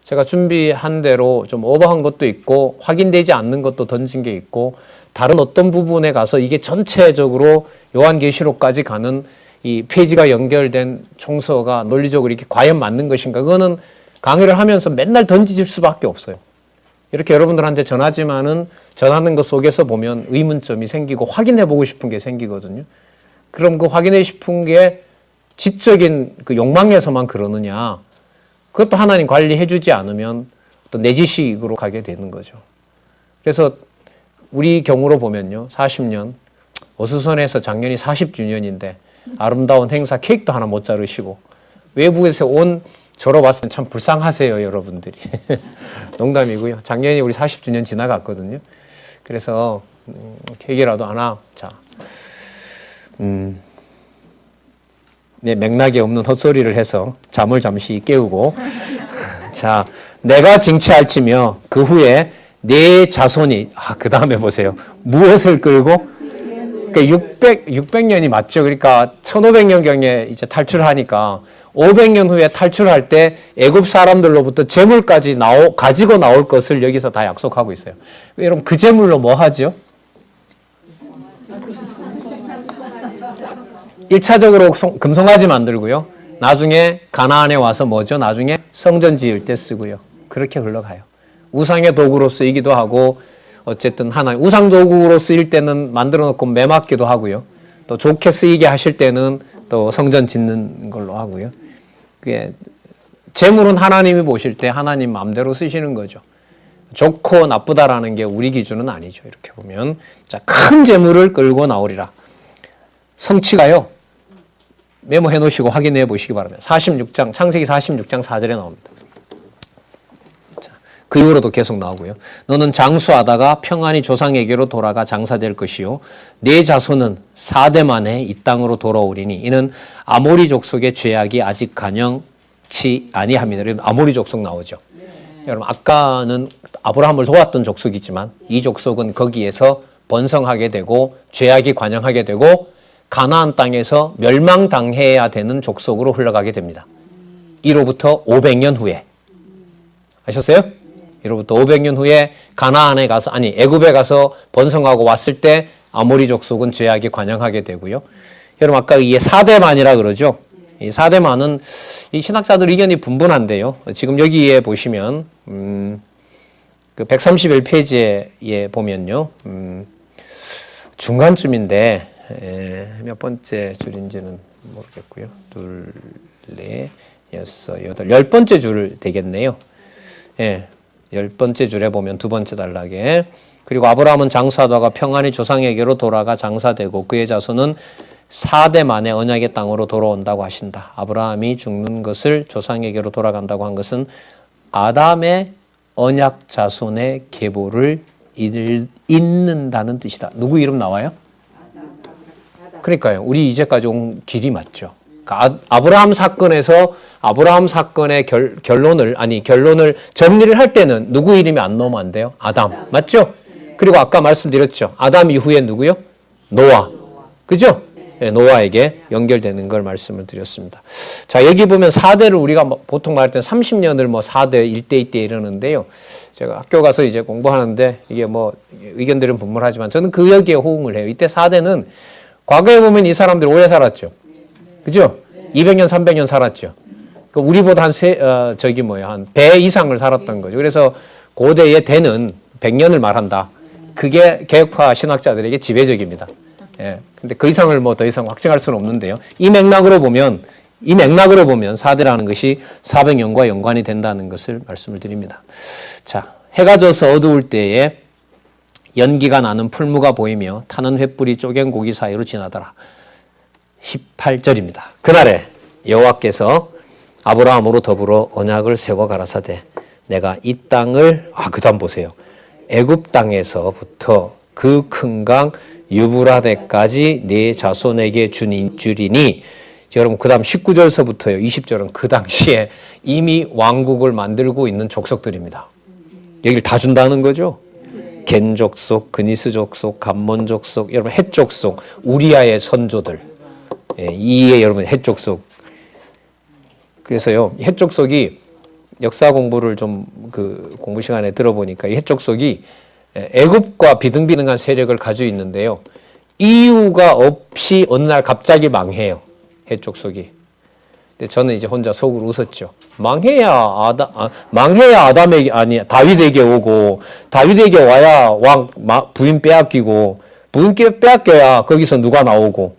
제가 준비한 대로 좀 오버한 것도 있고 확인되지 않는 것도 던진 게 있고 다른 어떤 부분에 가서 이게 전체적으로 요한계시록까지 가는 이 페이지가 연결된 총서가 논리적으로 이렇게 과연 맞는 것인가? 그거는 강의를 하면서 맨날 던질 수밖에 없어요. 이렇게 여러분들한테 전하지만은 전하는 것 속에서 보면 의문점이 생기고 확인해 보고 싶은 게 생기거든요. 그럼 그 확인해 싶은 게 지적인 그 욕망에서만 그러느냐? 그것도 하나님 관리해 주지 않으면 또 내 지식으로 가게 되는 거죠. 그래서 우리 경우로 보면요. 40년, 어수선해서 작년이 40주년인데 아름다운 행사 케이크도 하나 못 자르시고 외부에서 온 저러 봤을 때 참 불쌍하세요, 여러분들이. 농담이고요. 작년이 우리 40주년 지나갔거든요. 그래서 케이크라도 하나, 자, 네, 맥락이 없는 헛소리를 해서 잠을 잠시 깨우고 자, 내가 징치할지며 그 후에 내 자손이 그 다음에 보세요. 무엇을 끌고? 그러니까 600년이 맞죠. 그러니까 1500년경에 이제 탈출하니까 500년 후에 탈출할 때 애굽 사람들로부터 재물까지 가지고 나올 것을 여기서 다 약속하고 있어요. 여러분 그 재물로 뭐 하죠? 1차적으로 금송아지 만들고요. 나중에 가나안에 와서 뭐죠? 나중에 성전 지을 때 쓰고요. 그렇게 흘러가요. 우상의 도구로 쓰이기도 하고 어쨌든 하나님 우상 도구로 쓰일 때는 만들어 놓고 매맞기도 하고요. 또 좋게 쓰이게 하실 때는 또 성전 짓는 걸로 하고요. 그게 재물은 하나님이 보실 때 하나님 마음대로 쓰시는 거죠. 좋고 나쁘다라는 게 우리 기준은 아니죠. 이렇게 보면 자, 큰 재물을 끌고 나오리라. 성취가요. 메모해 놓으시고 확인해 보시기 바랍니다. 46장 창세기 46장 4절에 나옵니다. 자, 그 이후로도 계속 나오고요. 너는 장수하다가 평안히 조상에게로 돌아가 장사될 것이요 네 자손은 4대 만에 이 땅으로 돌아오리니 이는 아모리 족속의 죄악이 아직 간영치 아니함이다. 여러분 아모리 족속 나오죠. 여러분 아까는 아브라함을 도왔던 족속이지만 이 족속은 거기에서 번성하게 되고 죄악이 관영하게 되고 가나안 땅에서 멸망당해야 되는 족속으로 흘러가게 됩니다. 이로부터 500년 후에 아셨어요? 이로부터 500년 후에 가나안에 가서 애굽에 가서 번성하고 왔을 때 아모리 족속은 죄악이 관영하게 되고요. 여러분 아까 이게 4대만이라 그러죠. 이 4대만은 이 신학자들 의견이 분분한데요. 지금 여기에 보시면 그 131페이지에 보면요. 중간쯤인데 몇 번째 줄인지는 모르겠고요. 둘, 넷, 여섯, 여덟, 10번째 줄 되겠네요. 예, 10번째 줄에 보면 두 번째 단락에 그리고 아브라함은 장수하다가 평안히 조상에게로 돌아가 장사되고 그의 자손은 4대 만에 언약의 땅으로 돌아온다고 하신다. 아브라함이 죽는 것을 조상에게로 돌아간다고 한 것은 아담의 언약 자손의 계보를 잇는다는 뜻이다. 누구 이름 나와요? 그러니까요. 우리 이제까지 온 길이 맞죠. 그러니까 아브라함 사건의 결론을 정리를 할 때는 누구 이름이 안 나오면 안 돼요? 아담. 맞죠? 그리고 아까 말씀드렸죠. 아담 이후에 누구요? 노아. 그죠? 네, 노아에게 연결되는 걸 말씀을 드렸습니다. 자, 여기 보면 4대를 우리가 보통 말할 때 30년을 4대, 1대, 2대 이러는데요. 제가 학교 가서 이제 공부하는데 이게 의견들은 분분하지만 저는 그 여기에 호응을 해요. 이때 4대는 과거에 보면 이 사람들 오래 살았죠. 그죠? 200년, 300년 살았죠. 우리보다 한 배 이상을 살았던 거죠. 그래서 고대의 대는 100년을 말한다. 그게 개혁파 신학자들에게 지배적입니다. 예. 근데 그 이상을 더 이상 확증할 수는 없는데요. 이 맥락으로 보면 4대라는 것이 400년과 연관이 된다는 것을 말씀을 드립니다. 자, 해가 져서 어두울 때에 연기가 나는 풀무가 보이며 타는 횃불이 쪼갠 고기 사이로 지나더라. 18절입니다. 그날에 여호와께서 아브라함으로 더불어 언약을 세워 가라사대 내가 이 땅을 그다음 보세요. 애굽 땅에서부터 그 큰 강 유브라데까지 네 자손에게 주리니 여러분 그다음 19절서부터요. 20절은 그 당시에 이미 왕국을 만들고 있는 족속들입니다. 여기를 다 준다는 거죠. 겐 족속, 그니스 족속, 감몬 족속, 여러분 헷 족속, 우리아의 선조들. 이에 여러분 헷 족속. 그래서요. 헷 족속이 역사 공부를 좀 공부 시간에 들어보니까 이 헷 족속이 애굽과 비등비등한 세력을 가지고 있는데요. 이유가 없이 어느 날 갑자기 망해요. 헷 족속이. 근데 저는 이제 혼자 속으로 웃었죠. 망해야 다윗에게 오고 다윗에게 와야 부인 빼앗기고 부인 빼앗겨야 거기서 누가 나오고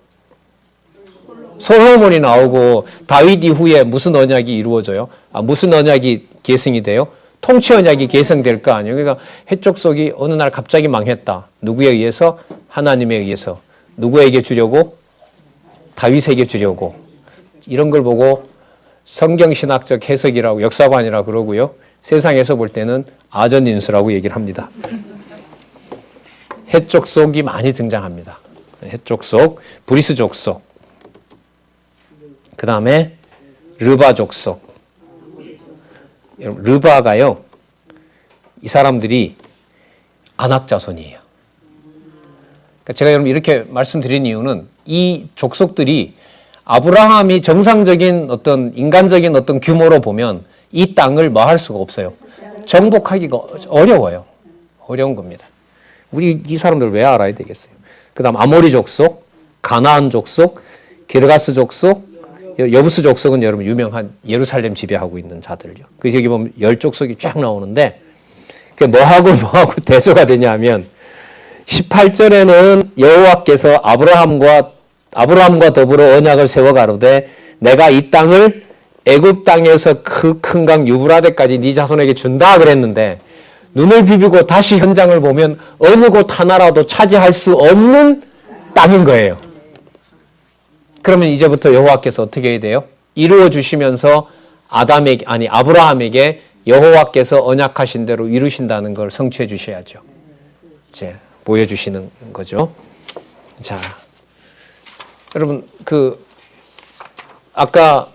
솔로몬이 나오고 다윗 이후에 무슨 언약이 이루어져요? 무슨 언약이 계승이 돼요? 통치 언약이 계승될 거 아니에요. 그러니까 헷 족속이 어느 날 갑자기 망했다. 누구에 의해서? 하나님에 의해서. 누구에게 주려고? 다윗에게 주려고. 이런 걸 보고 성경신학적 해석이라고 역사관이라고 그러고요. 세상에서 볼 때는 아전인수라고 얘기를 합니다. 헷 족속이 많이 등장합니다. 헷 족속, 브리스 족속, 그 다음에 르바 족속. 르바가요, 이 사람들이 아낙 자손이에요. 그러니까 제가 여러분 이렇게 말씀드린 이유는 이 족속들이 아브라함이 정상적인 인간적인 규모로 보면 이 땅을 뭐 할 수가 없어요. 정복하기가 어려워요. 어려운 겁니다. 우리 이 사람들 왜 알아야 되겠어요? 그 다음 아모리 족속, 가나안 족속, 게르가스 족속, 여부스 족속은 여러분 유명한 예루살렘 지배하고 있는 자들요. 그래서 여기 보면 10족속이 쫙 나오는데 그게 뭐하고 대조가 되냐면 18절에는 여호와께서 아브라함과 더불어 언약을 세워 가로되 내가 이 땅을 애굽 땅에서 그 큰 강 유브라데까지 네 자손에게 준다 그랬는데 눈을 비비고 다시 현장을 보면 어느 곳 하나라도 차지할 수 없는 땅인 거예요. 그러면 이제부터 여호와께서 어떻게 해야 돼요? 이루어 주시면서 아브라함에게 여호와께서 언약하신 대로 이루신다는 걸 성취해 주셔야죠. 이제 보여주시는 거죠. 자, 여러분 아까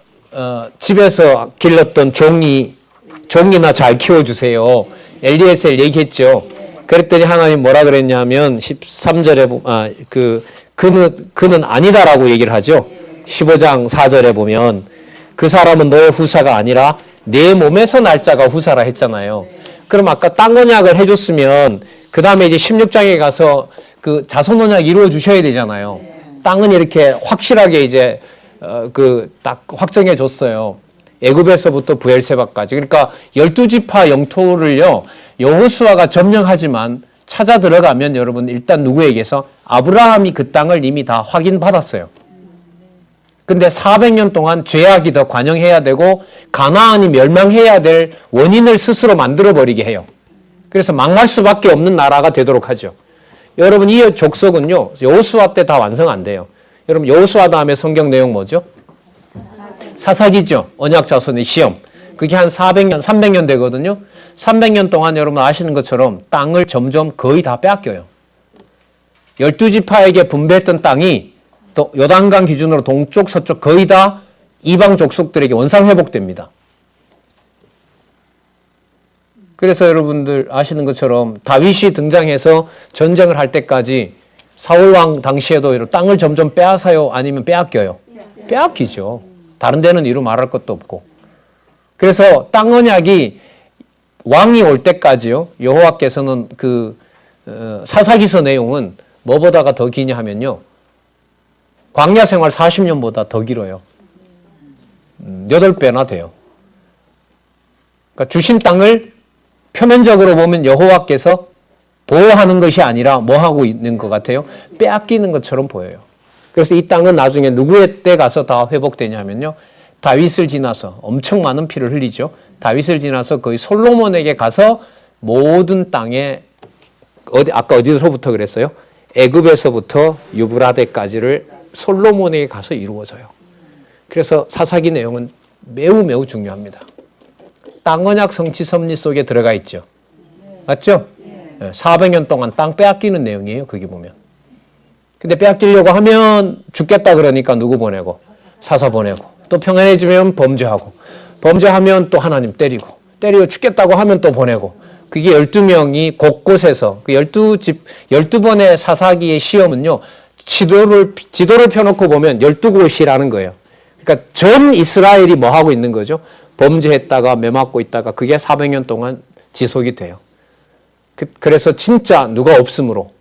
집에서 길렀던 종이나 잘 키워주세요. 엘리에셀 얘기했죠. 그랬더니 하나님 뭐라 그랬냐면 13절에 그는 아니다라고 얘기를 하죠. 15장 4절에 보면 그 사람은 너의 후사가 아니라 내 몸에서 날 자가 후사라 했잖아요. 그럼 아까 땅 언약을 해줬으면 그 다음에 이제 16장에 가서 그 자손 언약 이루어 주셔야 되잖아요. 땅은 이렇게 확실하게 이제 딱 확정해 줬어요. 애굽에서부터 브엘세바까지. 그러니까 12지파 영토를요 여호수아가 점령하지만 찾아 들어가면 여러분 일단 누구에게서 아브라함이 그 땅을 이미 다 확인받았어요. 근데 400년 동안 죄악이 더 관영해야 되고 가나안이 멸망해야 될 원인을 스스로 만들어버리게 해요. 그래서 망할 수밖에 없는 나라가 되도록 하죠. 여러분 이 족속은요 여호수아 때 다 완성 안 돼요. 여러분 여호수아 다음에 성경 내용 뭐죠? 사사기죠. 언약 자손의 시험. 그게 한 400년, 300년 되거든요. 300년 동안 여러분 아시는 것처럼 땅을 점점 거의 다 빼앗겨요. 12지파에게 분배했던 땅이 또 요단강 기준으로 동쪽, 서쪽 거의 다 이방 족속들에게 원상 회복됩니다. 그래서 여러분들 아시는 것처럼 다윗이 등장해서 전쟁을 할 때까지 사울 왕 당시에도 이런 땅을 점점 빼앗아요? 아니면 빼앗겨요? 빼앗기죠. 다른 데는 이루 말할 것도 없고. 그래서 땅 언약이 왕이 올 때까지요. 여호와께서는 사사기서 내용은 뭐보다가 더 기냐 하면요. 광야 생활 40년보다 더 길어요. 8배나 돼요. 그러니까 주신 땅을 표면적으로 보면 여호와께서 보호하는 것이 아니라 뭐 하고 있는 것 같아요? 빼앗기는 것처럼 보여요. 그래서 이 땅은 나중에 누구의 때 가서 다 회복되냐면요. 다윗을 지나서 엄청 많은 피를 흘리죠. 다윗을 지나서 거의 솔로몬에게 가서 모든 땅에 아까 어디서부터 그랬어요? 애굽에서부터 유브라데까지를 솔로몬에게 가서 이루어져요. 그래서 사사기 내용은 매우 매우 중요합니다. 땅 언약 성취 섭리 속에 들어가 있죠. 맞죠? 400년 동안 땅 빼앗기는 내용이에요. 거기 보면. 근데 빼앗기려고 하면 죽겠다 그러니까 누구 보내고? 사사 보내고. 또 평안해지면 범죄하고. 범죄하면 또 하나님 때리고 죽겠다고 하면 또 보내고. 그게 12명이 곳곳에서 그 12번의 사사기의 시험은요. 지도를 펴놓고 보면 12곳이라는 거예요. 그러니까 전 이스라엘이 뭐 하고 있는 거죠? 범죄했다가 매맞고 있다가 그게 400년 동안 지속이 돼요. 그래서 진짜 누가 없으므로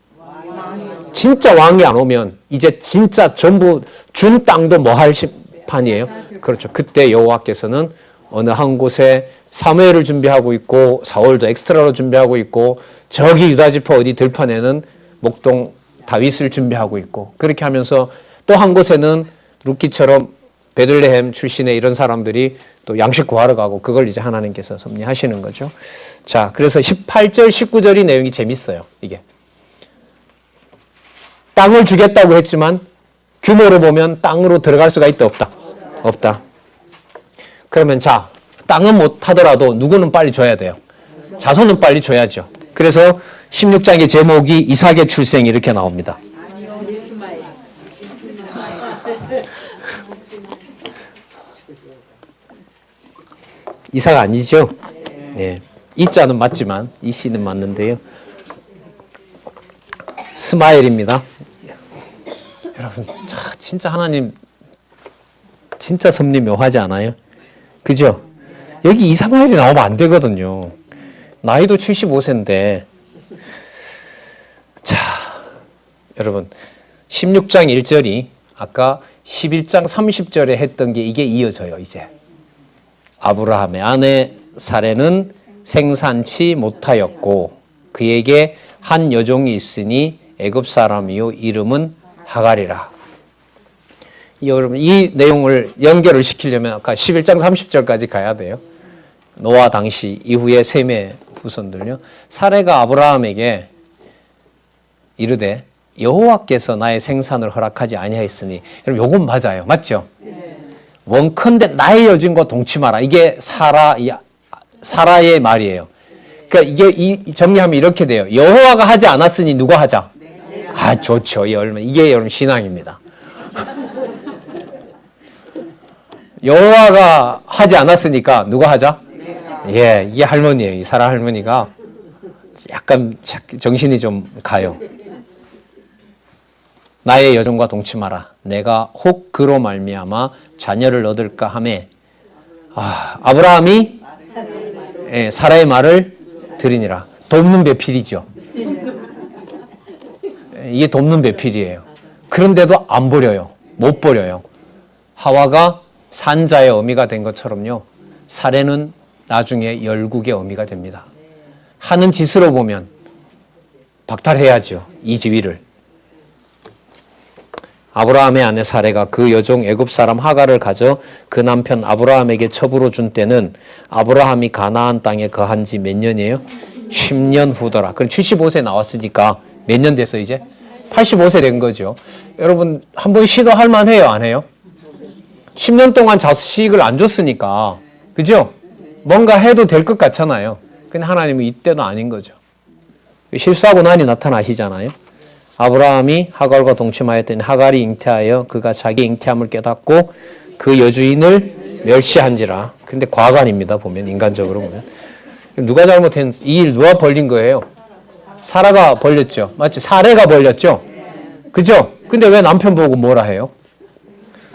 진짜 왕이 안 오면 이제 진짜 전부 준 땅도 뭐 할 심판이에요? 그렇죠. 그때 여호와께서는 어느 한 곳에 사무엘을 준비하고 있고 사울도 엑스트라로 준비하고 있고 저기 유다지파 어디 들판에는 목동 다윗을 준비하고 있고 그렇게 하면서 또 한 곳에는 루키처럼 베들레헴 출신의 이런 사람들이 또 양식 구하러 가고 그걸 이제 하나님께서 섭리하시는 거죠. 자, 그래서 18절, 19절이 내용이 재밌어요. 이게. 땅을 주겠다고 했지만 규모를 보면 땅으로 들어갈 수가 있다, 없다? 없다. 그러면 자, 땅은 못 하더라도 누구는 빨리 줘야 돼요. 자손은 빨리 줘야죠. 그래서 16장의 제목이 이삭의 출생 이렇게 나옵니다. 이삭 아니죠? 네. 이자는 맞지만 이씨는 맞는데요. 스마엘입니다. 여러분, 진짜 하나님 진짜 섭리 묘하지 않아요? 그죠? 여기 이스마엘이 나오면 안 되거든요. 나이도 75세인데. 자, 여러분 16장 1절이 아까 11장 30절에 했던 게 이게 이어져요. 이제 아브라함의 아내 사레는 생산치 못하였고 그에게 한 여종이 있으니 애굽 사람이요 이름은 하갈이라. 여러분 이 내용을 연결을 시키려면 아까 11장 30절까지 가야 돼요. 노아 당시 이후에 셈의 후손들요. 사레가 아브라함에게 이르되 여호와께서 나의 생산을 허락하지 아니하였으니 여러분 요건 맞아요. 맞죠? 원컨대 나의 여종과 동침하라. 이게 사라의 말이에요. 그러니까 이게 정리하면 이렇게 돼요. 여호와가 하지 않았으니 누가 하자? 아, 좋죠. 이게 여러분 신앙입니다. 여호와가 하지 않았으니까 누가 하자? 예, 이게 할머니예요. 이 사라 할머니가 약간 정신이 좀 가요. 나의 여종과 동침하라. 내가 혹 그로 말미암아 자녀를 얻을까 하매 아브라함이 사라의 말을 들으니라. 돕는 배필이죠. 이게 돕는 배필이에요. 그런데도 안 버려요. 못 버려요. 하와가 산자의 어미가 된 것처럼요. 사례는 나중에 열국의 어미가 됩니다. 하는 짓으로 보면 박탈해야죠. 이 지위를. 아브라함의 아내 사레가 그 여종 애굽 사람 하가를 가져 그 남편 아브라함에게 첩으로 준 때는 아브라함이 가나안 땅에 거한 지 몇 년이에요? 10년 후더라. 그럼 75세 나왔으니까 몇 년 됐어 이제? 85세 된 거죠. 여러분 한번 시도할 만해요, 안 해요? 10년 동안 자식을 안 줬으니까, 그죠? 뭔가 해도 될 것 같잖아요. 근데 하나님은 이때도 아닌 거죠. 실수하고 나니 나타나시잖아요. 아브라함이 하갈과 동침하였더니 하갈이 잉태하여 그가 자기 잉태함을 깨닫고 그 여주인을 멸시한지라. 근데 과관입니다. 보면 인간적으로 보면. 누가 잘못한 이 일 누가 벌린 거예요? 사라가 벌렸죠. 맞죠? 사레가 벌렸죠. 그죠? 근데 왜 남편 보고 뭐라 해요?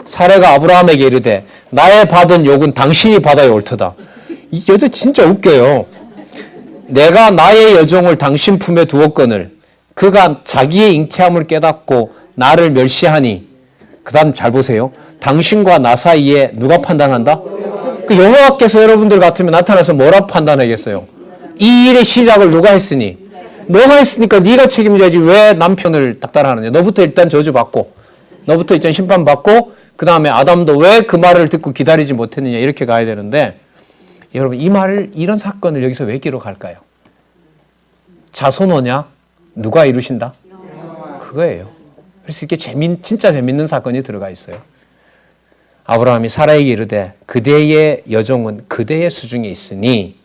사레가 아브라함에게 이르되 나의 받은 욕은 당신이 받아야 옳도다. 이 여자 진짜 웃겨요. 내가 나의 여종을 당신 품에 두었거늘 그가 자기의 잉태함을 깨닫고 나를 멸시하니, 그 다음 잘 보세요. 당신과 나 사이에 누가 판단한다? 그 여호와께서 여러분들 같으면 나타나서 뭐라 판단하겠어요? 이 일의 시작을 누가 했으니? 너가 했으니까 네가 책임져야지. 왜 남편을 닥달하느냐? 너부터 일단 저주받고, 너부터 일단 심판받고, 그 다음에 아담도 왜 그 말을 듣고 기다리지 못했느냐, 이렇게 가야 되는데, 여러분 이런 사건을 여기서 왜 기록할까요? 자손오냐? 누가 이루신다? 그거예요. 그래서 이렇게 진짜 재밌는 사건이 들어가 있어요. 아브라함이 사라에게 이르되 그대의 여종은 그대의 수중에 있으니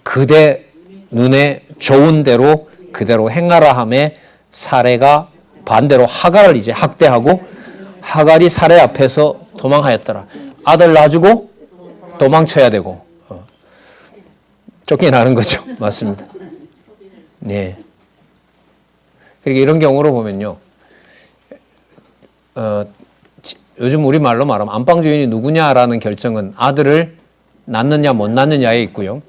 그대 눈에 좋은 대로 그대로 행하라 하매 사레가 반대로 하갈을 이제 학대하고 하갈이 사레 앞에서 도망하였더라. 아들 낳아주고 도망쳐야 되고 쫓겨나는 거죠. 맞습니다. 네. 그러니까 이런 경우로 보면요. 요즘 우리말로 말하면 안방주인이 누구냐라는 결정은 아들을 낳느냐 못 낳느냐에 있고요.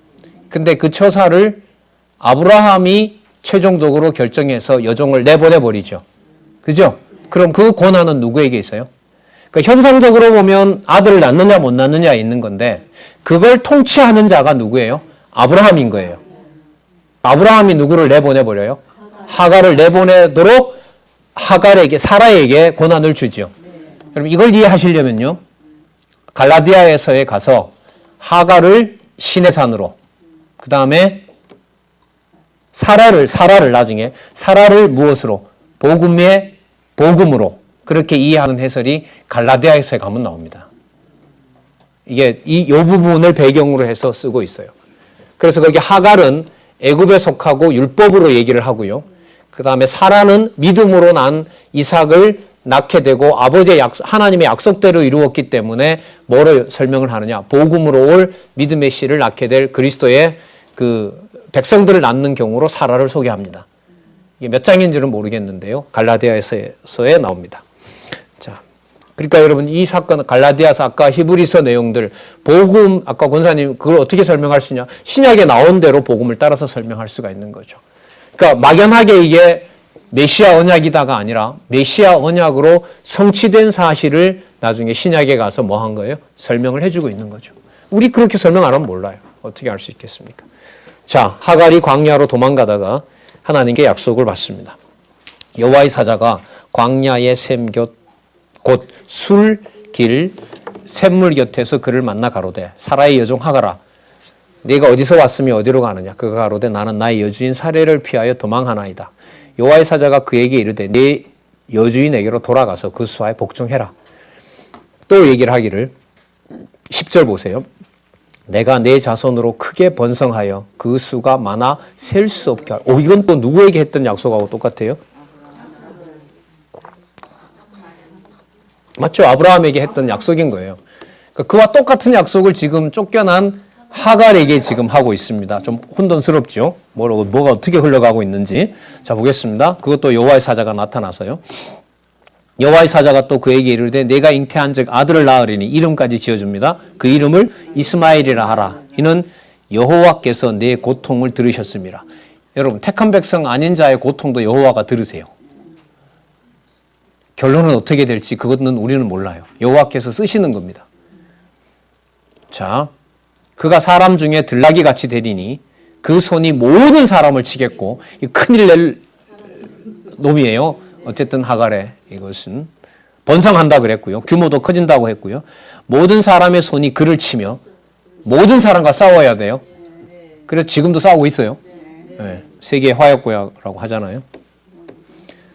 근데 그 처사를 아브라함이 최종적으로 결정해서 여종을 내보내버리죠. 그죠? 그럼 그 권한은 누구에게 있어요? 그러니까 현상적으로 보면 아들을 낳느냐 못 낳느냐에 있는 건데 그걸 통치하는 자가 누구예요? 아브라함인 거예요. 아브라함이 누구를 내보내버려요? 하갈을 내보내도록 하갈에게, 사라에게 권한을 주죠. 여러분 이걸 이해하시려면요. 갈라디아에서에 가서 하갈을 신의 산으로, 그 다음에 사라를 나중에 사라를 무엇으로? 복음으로 그렇게 이해하는 해설이 갈라디아에서에 가면 나옵니다. 이게 이 부분을 배경으로 해서 쓰고 있어요. 그래서 거기 하갈은 애굽에 속하고 율법으로 얘기를 하고요. 그 다음에 사라는 믿음으로 난 이삭을 낳게 되고 아버지의 하나님의 약속대로 이루었기 때문에 뭐로 설명을 하느냐? 복음으로 올 믿음의 씨를 낳게 될 그리스도의 그 백성들을 낳는 경우로 사라를 소개합니다. 이게 몇 장인지는 모르겠는데요. 갈라디아에서에 나옵니다. 자, 그러니까 여러분 이 사건 갈라디아서 아까 히브리서 내용들 복음 아까 권사님 그걸 어떻게 설명할 수 있냐? 신약에 나온 대로 복음을 따라서 설명할 수가 있는 거죠. 그러니까 막연하게 이게 메시아 언약이다가 아니라 메시아 언약으로 성취된 사실을 나중에 신약에 가서 뭐 한 거예요? 설명을 해주고 있는 거죠. 우리 그렇게 설명 안 하면 몰라요. 어떻게 알 수 있겠습니까? 자, 하갈이 광야로 도망가다가 하나님께 약속을 받습니다. 여호와의 사자가 광야의 샘곁 곧 술길 샘물 곁에서 그를 만나 가로되 사라의 여종 하갈아 네가 어디서 왔으며 어디로 가느냐? 그가 가로되 나는 나의 여주인 사레를 피하여 도망하나이다. 여호와의 사자가 그에게 이르되 네 여주인에게로 돌아가서 그 수하에 복종해라. 또 얘기를 하기를 10절 보세요. 내가 내 자손으로 크게 번성하여 그 수가 많아 셀 수 없게 하라. 이건 또 누구에게 했던 약속하고 똑같아요? 맞죠? 아브라함에게 했던 약속인 거예요. 그와 똑같은 약속을 지금 쫓겨난 하갈에게 지금 하고 있습니다. 좀 혼돈스럽죠? 뭐가 어떻게 흘러가고 있는지. 자, 보겠습니다. 그것도 여호와의 사자가 나타나서요. 여호와의 사자가 또 그에게 이르되 내가 잉태한즉 아들을 낳으리니 이름까지 지어줍니다. 그 이름을 이스마엘이라 하라. 이는 여호와께서 내 고통을 들으셨습니다. 여러분, 택한 백성 아닌 자의 고통도 여호와가 들으세요. 결론은 어떻게 될지 그것은 우리는 몰라요. 여호와께서 쓰시는 겁니다. 자, 그가 사람 중에 들나귀 같이 되리니 그 손이 모든 사람을 치겠고, 이 큰일 낼 놈이에요. 어쨌든 하갈의 이것은 번성한다 그랬고요. 규모도 커진다고 했고요. 모든 사람의 손이 그를 치며 모든 사람과 싸워야 돼요. 그래서 지금도 싸우고 있어요. 네, 세계의 화약고야라고 하잖아요.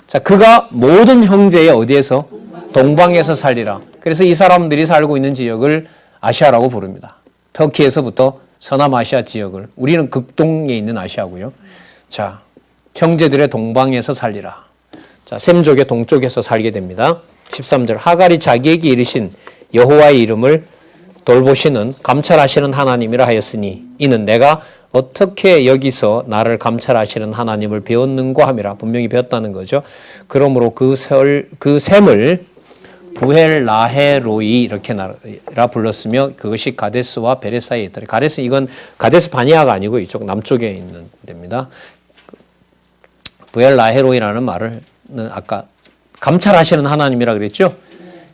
자, 그가 모든 형제의 어디에서? 동방에서 살리라. 그래서 이 사람들이 살고 있는 지역을 아시아라고 부릅니다. 터키에서부터 서남아시아 지역을, 우리는 극동에 있는 아시아고요. 자, 형제들의 동방에서 살리라. 자, 셈족의 동쪽에서 살게 됩니다. 13절, 하갈이 자기에게 이르신 여호와의 이름을 돌보시는 감찰하시는 하나님이라 하였으니 이는 내가 어떻게 여기서 나를 감찰하시는 하나님을 배웠는고 함이라. 분명히 배웠다는 거죠. 그러므로 그 셈을 부헬라헤로이 이렇게 불렀으며 그것이 가데스와 베레사에 있더라. 가데스, 이건 가데스 바니아가 아니고 이쪽 남쪽에 있는 데입니다. 부헬라헤로이라는 말을 아까 감찰하시는 하나님이라 그랬죠.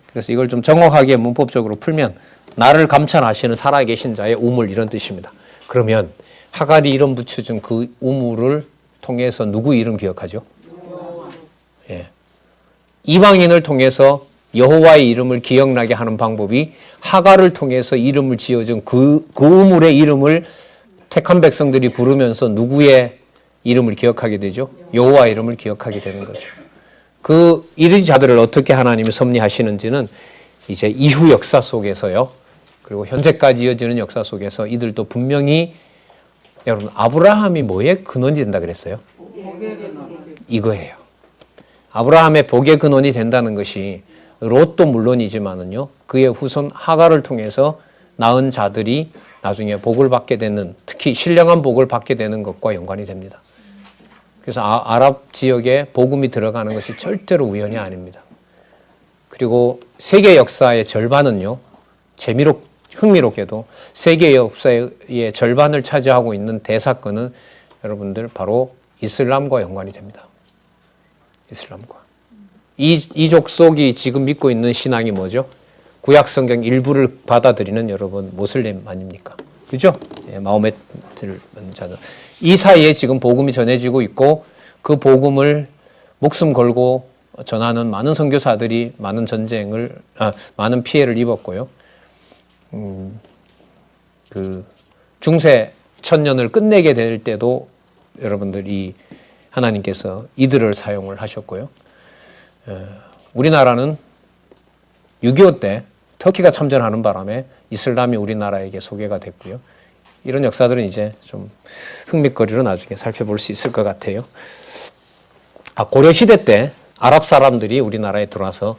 그래서 이걸 좀 정확하게 문법적으로 풀면 나를 감찰하시는 살아계신 자의 우물, 이런 뜻입니다. 그러면 하갈이 이름 붙여준 그 우물을 통해서 누구 이름 기억하죠? 예. 이방인을 통해서 여호와의 이름을 기억나게 하는 방법이 하갈을 통해서 이름을 지어준 그 우물의 이름을 택한 백성들이 부르면서 누구의 이름을 기억하게 되죠? 여호와의 이름을 기억하게 되는 거죠. 그 이르자들을 어떻게 하나님이 섭리하시는지는 이제 이후 역사 속에서요. 그리고 현재까지 이어지는 역사 속에서 이들도 분명히, 여러분, 아브라함이 뭐의 근원이 된다 그랬어요? 이거예요. 아브라함의 복의 근원이 된다는 것이 롯도 물론이지만은요, 그의 후손 하갈을 통해서 낳은 자들이 나중에 복을 받게 되는, 특히 신령한 복을 받게 되는 것과 연관이 됩니다. 그래서 아랍 지역에 복음이 들어가는 것이 절대로 우연이 아닙니다. 그리고 세계 역사의 절반은요, 흥미롭게도 세계 역사의 절반을 차지하고 있는 대사건은 여러분들 바로 이슬람과 연관이 됩니다. 이슬람과. 이 족속이 지금 믿고 있는 신앙이 뭐죠? 구약 성경 일부를 받아들이는 여러분 모슬림 아닙니까? 그죠? 예, 마호메트 자들. 이 사이에 지금 복음이 전해지고 있고 그 복음을 목숨 걸고 전하는 많은 선교사들이 많은 많은 피해를 입었고요. 그 중세 천년을 끝내게 될 때도 여러분들이 하나님께서 이들을 사용을 하셨고요. 우리나라는 6.25 때 터키가 참전하는 바람에 이슬람이 우리나라에게 소개가 됐고요. 이런 역사들은 이제 좀 흥미거리로 나중에 살펴볼 수 있을 것 같아요. 고려시대 때 아랍 사람들이 우리나라에 들어와서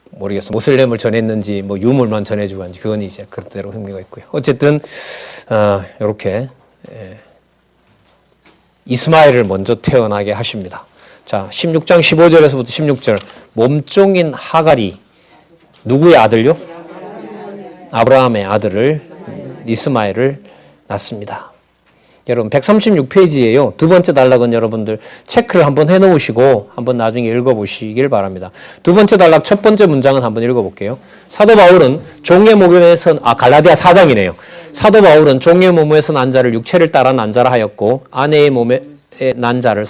모르겠어, 모슬렘을 전했는지 뭐 유물만 전해주고 한지 그건 이제 그대로 흥미가 있고요. 어쨌든 이렇게 이스마엘을 먼저 태어나게 하십니다. 자, 16장 15절에서부터 16절, 몸종인 하갈이 누구의 아들요? 아브라함의 아들을 이스마엘을 낳습니다. 여러분 136페이지예요. 두 번째 단락은 여러분들 체크를 한번 해놓으시고 한번 나중에 읽어보시길 바랍니다. 두 번째 단락 첫 번째 문장은 한번 읽어볼게요. 사도 바울은 종의 몸에서 갈라디아 4장이네요. 사도 바울은 종의 몸에서 난 자를 육체를 따라 난 자라 하였고 아내의 몸에 난 자를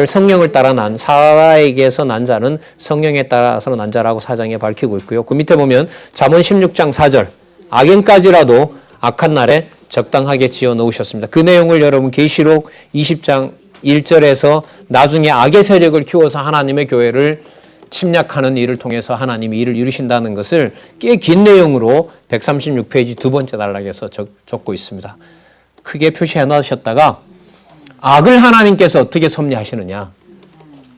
성령을 따라 난 사라에게서 난 자는 성령에 따라서 난 자라고 4장에 밝히고 있고요. 그 밑에 보면 잠언 16장 4절 악인까지라도 악한 날에 적당하게 지어 놓으셨습니다. 그 내용을 여러분 계시록 20장 1절에서 나중에 악의 세력을 키워서 하나님의 교회를 침략하는 일을 통해서 하나님이 일을 이루신다는 것을 꽤 긴 내용으로 136페이지 두 번째 단락에서 적고 있습니다. 크게 표시해 놓으셨다가 악을 하나님께서 어떻게 섭리하시느냐,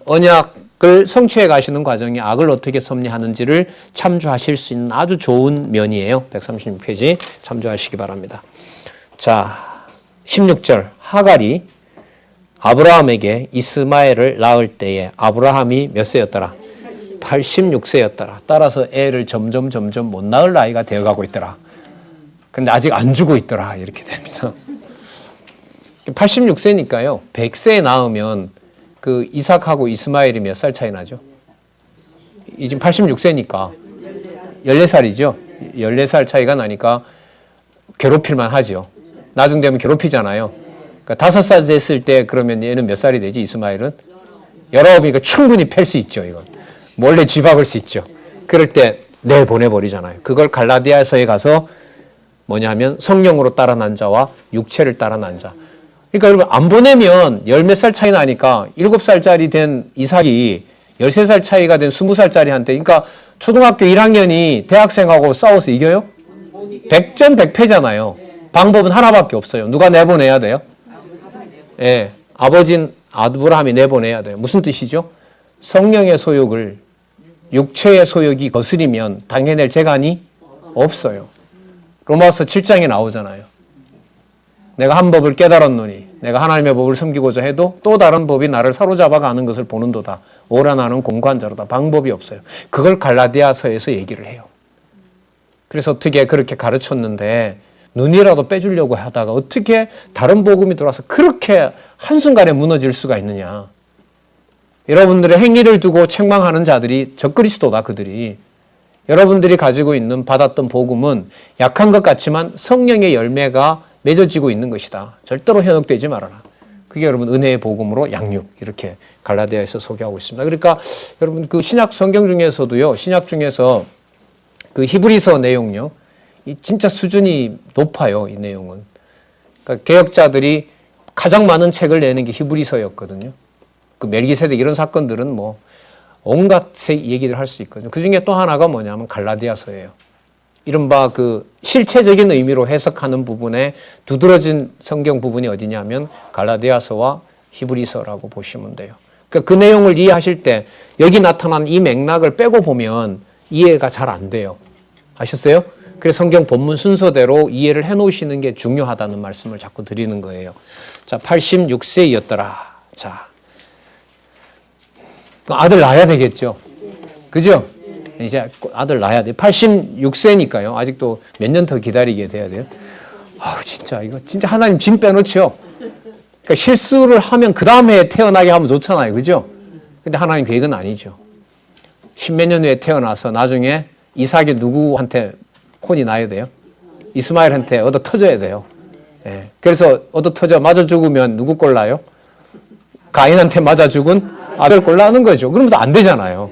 언약을 성취해 가시는 과정에 악을 어떻게 섭리하는지를 참조하실 수 있는 아주 좋은 면이에요. 136페이지 참조하시기 바랍니다. 자, 16절 하갈이 아브라함에게 이스마엘을 낳을 때에 아브라함이 몇 세였더라? 86세였더라. 따라서 애를 점점 못 낳을 나이가 되어가고 있더라. 근데 아직 안 주고 있더라. 이렇게 됩니다. 86세니까요. 100세에 낳으면 그 이삭하고 이스마엘이 몇 살 차이 나죠? 이 지금 86세니까 14살이죠. 14살 차이가 나니까 괴롭힐만 하죠. 나중 되면 괴롭히잖아요. 그러니까 5살 됐을 때 그러면 얘는 몇 살이 되지? 이스마엘은 19이니까 충분히 팰 수 있죠. 이건 몰래 쥐박을 수 있죠. 그럴 때 내보내버리잖아요. 그걸 갈라디아서에 가서 뭐냐 하면 성령으로 따라 난 자와 육체를 따라 난 자. 그러니까 여러분 안 보내면 열 몇 살 차이 나니까 7살짜리 된 이삭이 13살 차이가 된 20살짜리한테, 그러니까 초등학교 1학년이 대학생하고 싸워서 이겨요? 100전 100패잖아요. 방법은 하나밖에 없어요. 누가 내보내야 돼요? 예, 아버진 아브라함이 내보내야 돼요. 무슨 뜻이죠? 성령의 소욕을, 육체의 소욕이 거스리면 당해낼 재간이 없어요. 로마서 7장에 나오잖아요. 내가 한 법을 깨달았노니 내가 하나님의 법을 섬기고자 해도 또 다른 법이 나를 사로잡아 가는 것을 보는도다. 오라 나는 공고한 자로다. 방법이 없어요. 그걸 갈라디아서에서 얘기를 해요. 그래서 어떻게 그렇게 가르쳤는데 눈이라도 빼주려고 하다가 어떻게 다른 복음이 들어와서 그렇게 한순간에 무너질 수가 있느냐. 여러분들의 행위를 두고 책망하는 자들이 적그리스도다. 그들이. 여러분들이 가지고 있는 받았던 복음은 약한 것 같지만 성령의 열매가 맺어지고 있는 것이다. 절대로 현혹되지 말아라. 그게 여러분 은혜의 복음으로 양육, 이렇게 갈라디아에서 소개하고 있습니다. 그러니까 여러분 그 신약 성경 중에서도요, 신약 중에서 그 히브리서 내용요, 이 진짜 수준이 높아요. 이 내용은. 그러니까 개혁자들이 가장 많은 책을 내는 게 히브리서였거든요. 그 멜기세덱 이런 사건들은 뭐 온갖 얘기를 할 수 있거든요. 그 중에 또 하나가 뭐냐면 갈라디아서예요. 이른바 그 실체적인 의미로 해석하는 부분에 두드러진 성경 부분이 어디냐면 갈라디아서와 히브리서라고 보시면 돼요. 그러니까 그 내용을 이해하실 때 여기 나타난 이 맥락을 빼고 보면 이해가 잘 안 돼요. 아셨어요? 그래서 성경 본문 순서대로 이해를 해놓으시는 게 중요하다는 말씀을 자꾸 드리는 거예요. 자, 86세였더라. 자, 아들 낳아야 되겠죠. 그죠? 이제 아들 낳아야 돼. 86세니까요. 아직도 몇 년 더 기다리게 돼야 돼요. 아우, 진짜 이거 진짜 하나님 짐 빼놓죠. 그러니까 실수를 하면 그 다음에 태어나게 하면 좋잖아요. 그죠? 근데 하나님 계획은 아니죠. 십몇 년 후에 태어나서 나중에 이삭이 누구한테 혼이 나야 돼요? 이스마엘한테 얻어 터져야 돼요. 예. 그래서 얻어 터져 맞아 죽으면 누구 꼴 나요? 가인한테 맞아 죽은 아들 꼴 나는 거죠. 그러면 안 되잖아요.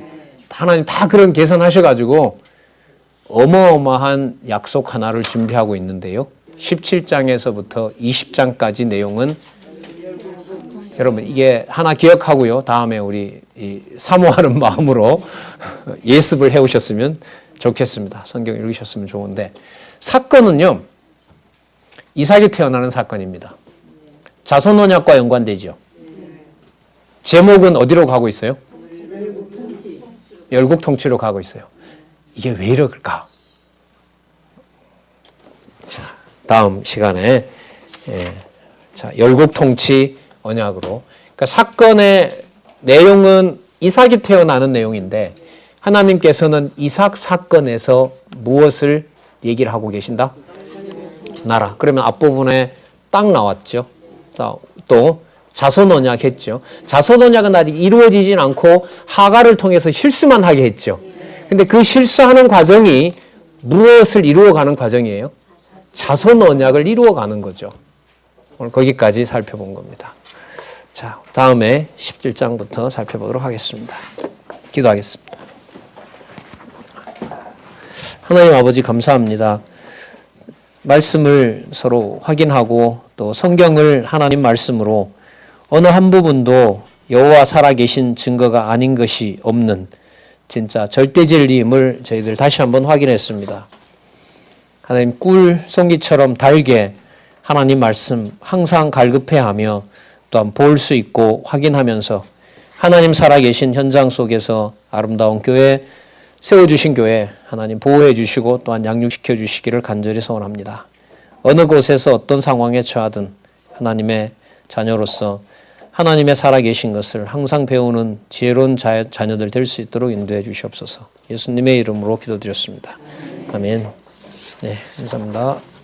하나님 다 그런 계산하셔가지고 어마어마한 약속 하나를 준비하고 있는데요. 17장에서부터 20장까지 내용은 여러분 이게 하나 기억하고요. 다음에 우리 사모하는 마음으로 예습을 해오셨으면 좋겠습니다. 성경 읽으셨으면 좋은데 사건은요. 이삭이 태어나는 사건입니다. 자손 언약과 연관되죠. 제목은 어디로 가고 있어요? 열국 통치로 가고 있어요. 이게 왜 이럴까? 자, 다음 시간에 자, 열국 통치 언약으로. 그러니까 사건의 내용은 이삭이 태어나는 내용인데 하나님께서는 이삭 사건에서 무엇을 얘기를 하고 계신다? 나라. 그러면 앞부분에 딱 나왔죠. 또 자손 언약 했죠. 자손 언약은 아직 이루어지진 않고 하갈을 통해서 실수만 하게 했죠. 근데 그 실수하는 과정이 무엇을 이루어가는 과정이에요? 자손 언약을 이루어가는 거죠. 오늘 거기까지 살펴본 겁니다. 자, 다음에 17장부터 살펴보도록 하겠습니다. 기도하겠습니다. 하나님 아버지 감사합니다. 말씀을 서로 확인하고 또 성경을 하나님 말씀으로 어느 한 부분도 여호와 살아계신 증거가 아닌 것이 없는 진짜 절대 진리임을 저희들 다시 한번 확인했습니다. 하나님 꿀 송기처럼 달게 하나님 말씀 항상 갈급해하며 또한 볼 수 있고 확인하면서 하나님 살아계신 현장 속에서 아름다운 교회 세워주신 교회 하나님 보호해 주시고 또한 양육시켜 주시기를 간절히 소원합니다. 어느 곳에서 어떤 상황에 처하든 하나님의 자녀로서 하나님의 살아계신 것을 항상 배우는 지혜로운 자녀들 될 수 있도록 인도해 주시옵소서. 예수님의 이름으로 기도드렸습니다. 아멘. 네, 감사합니다.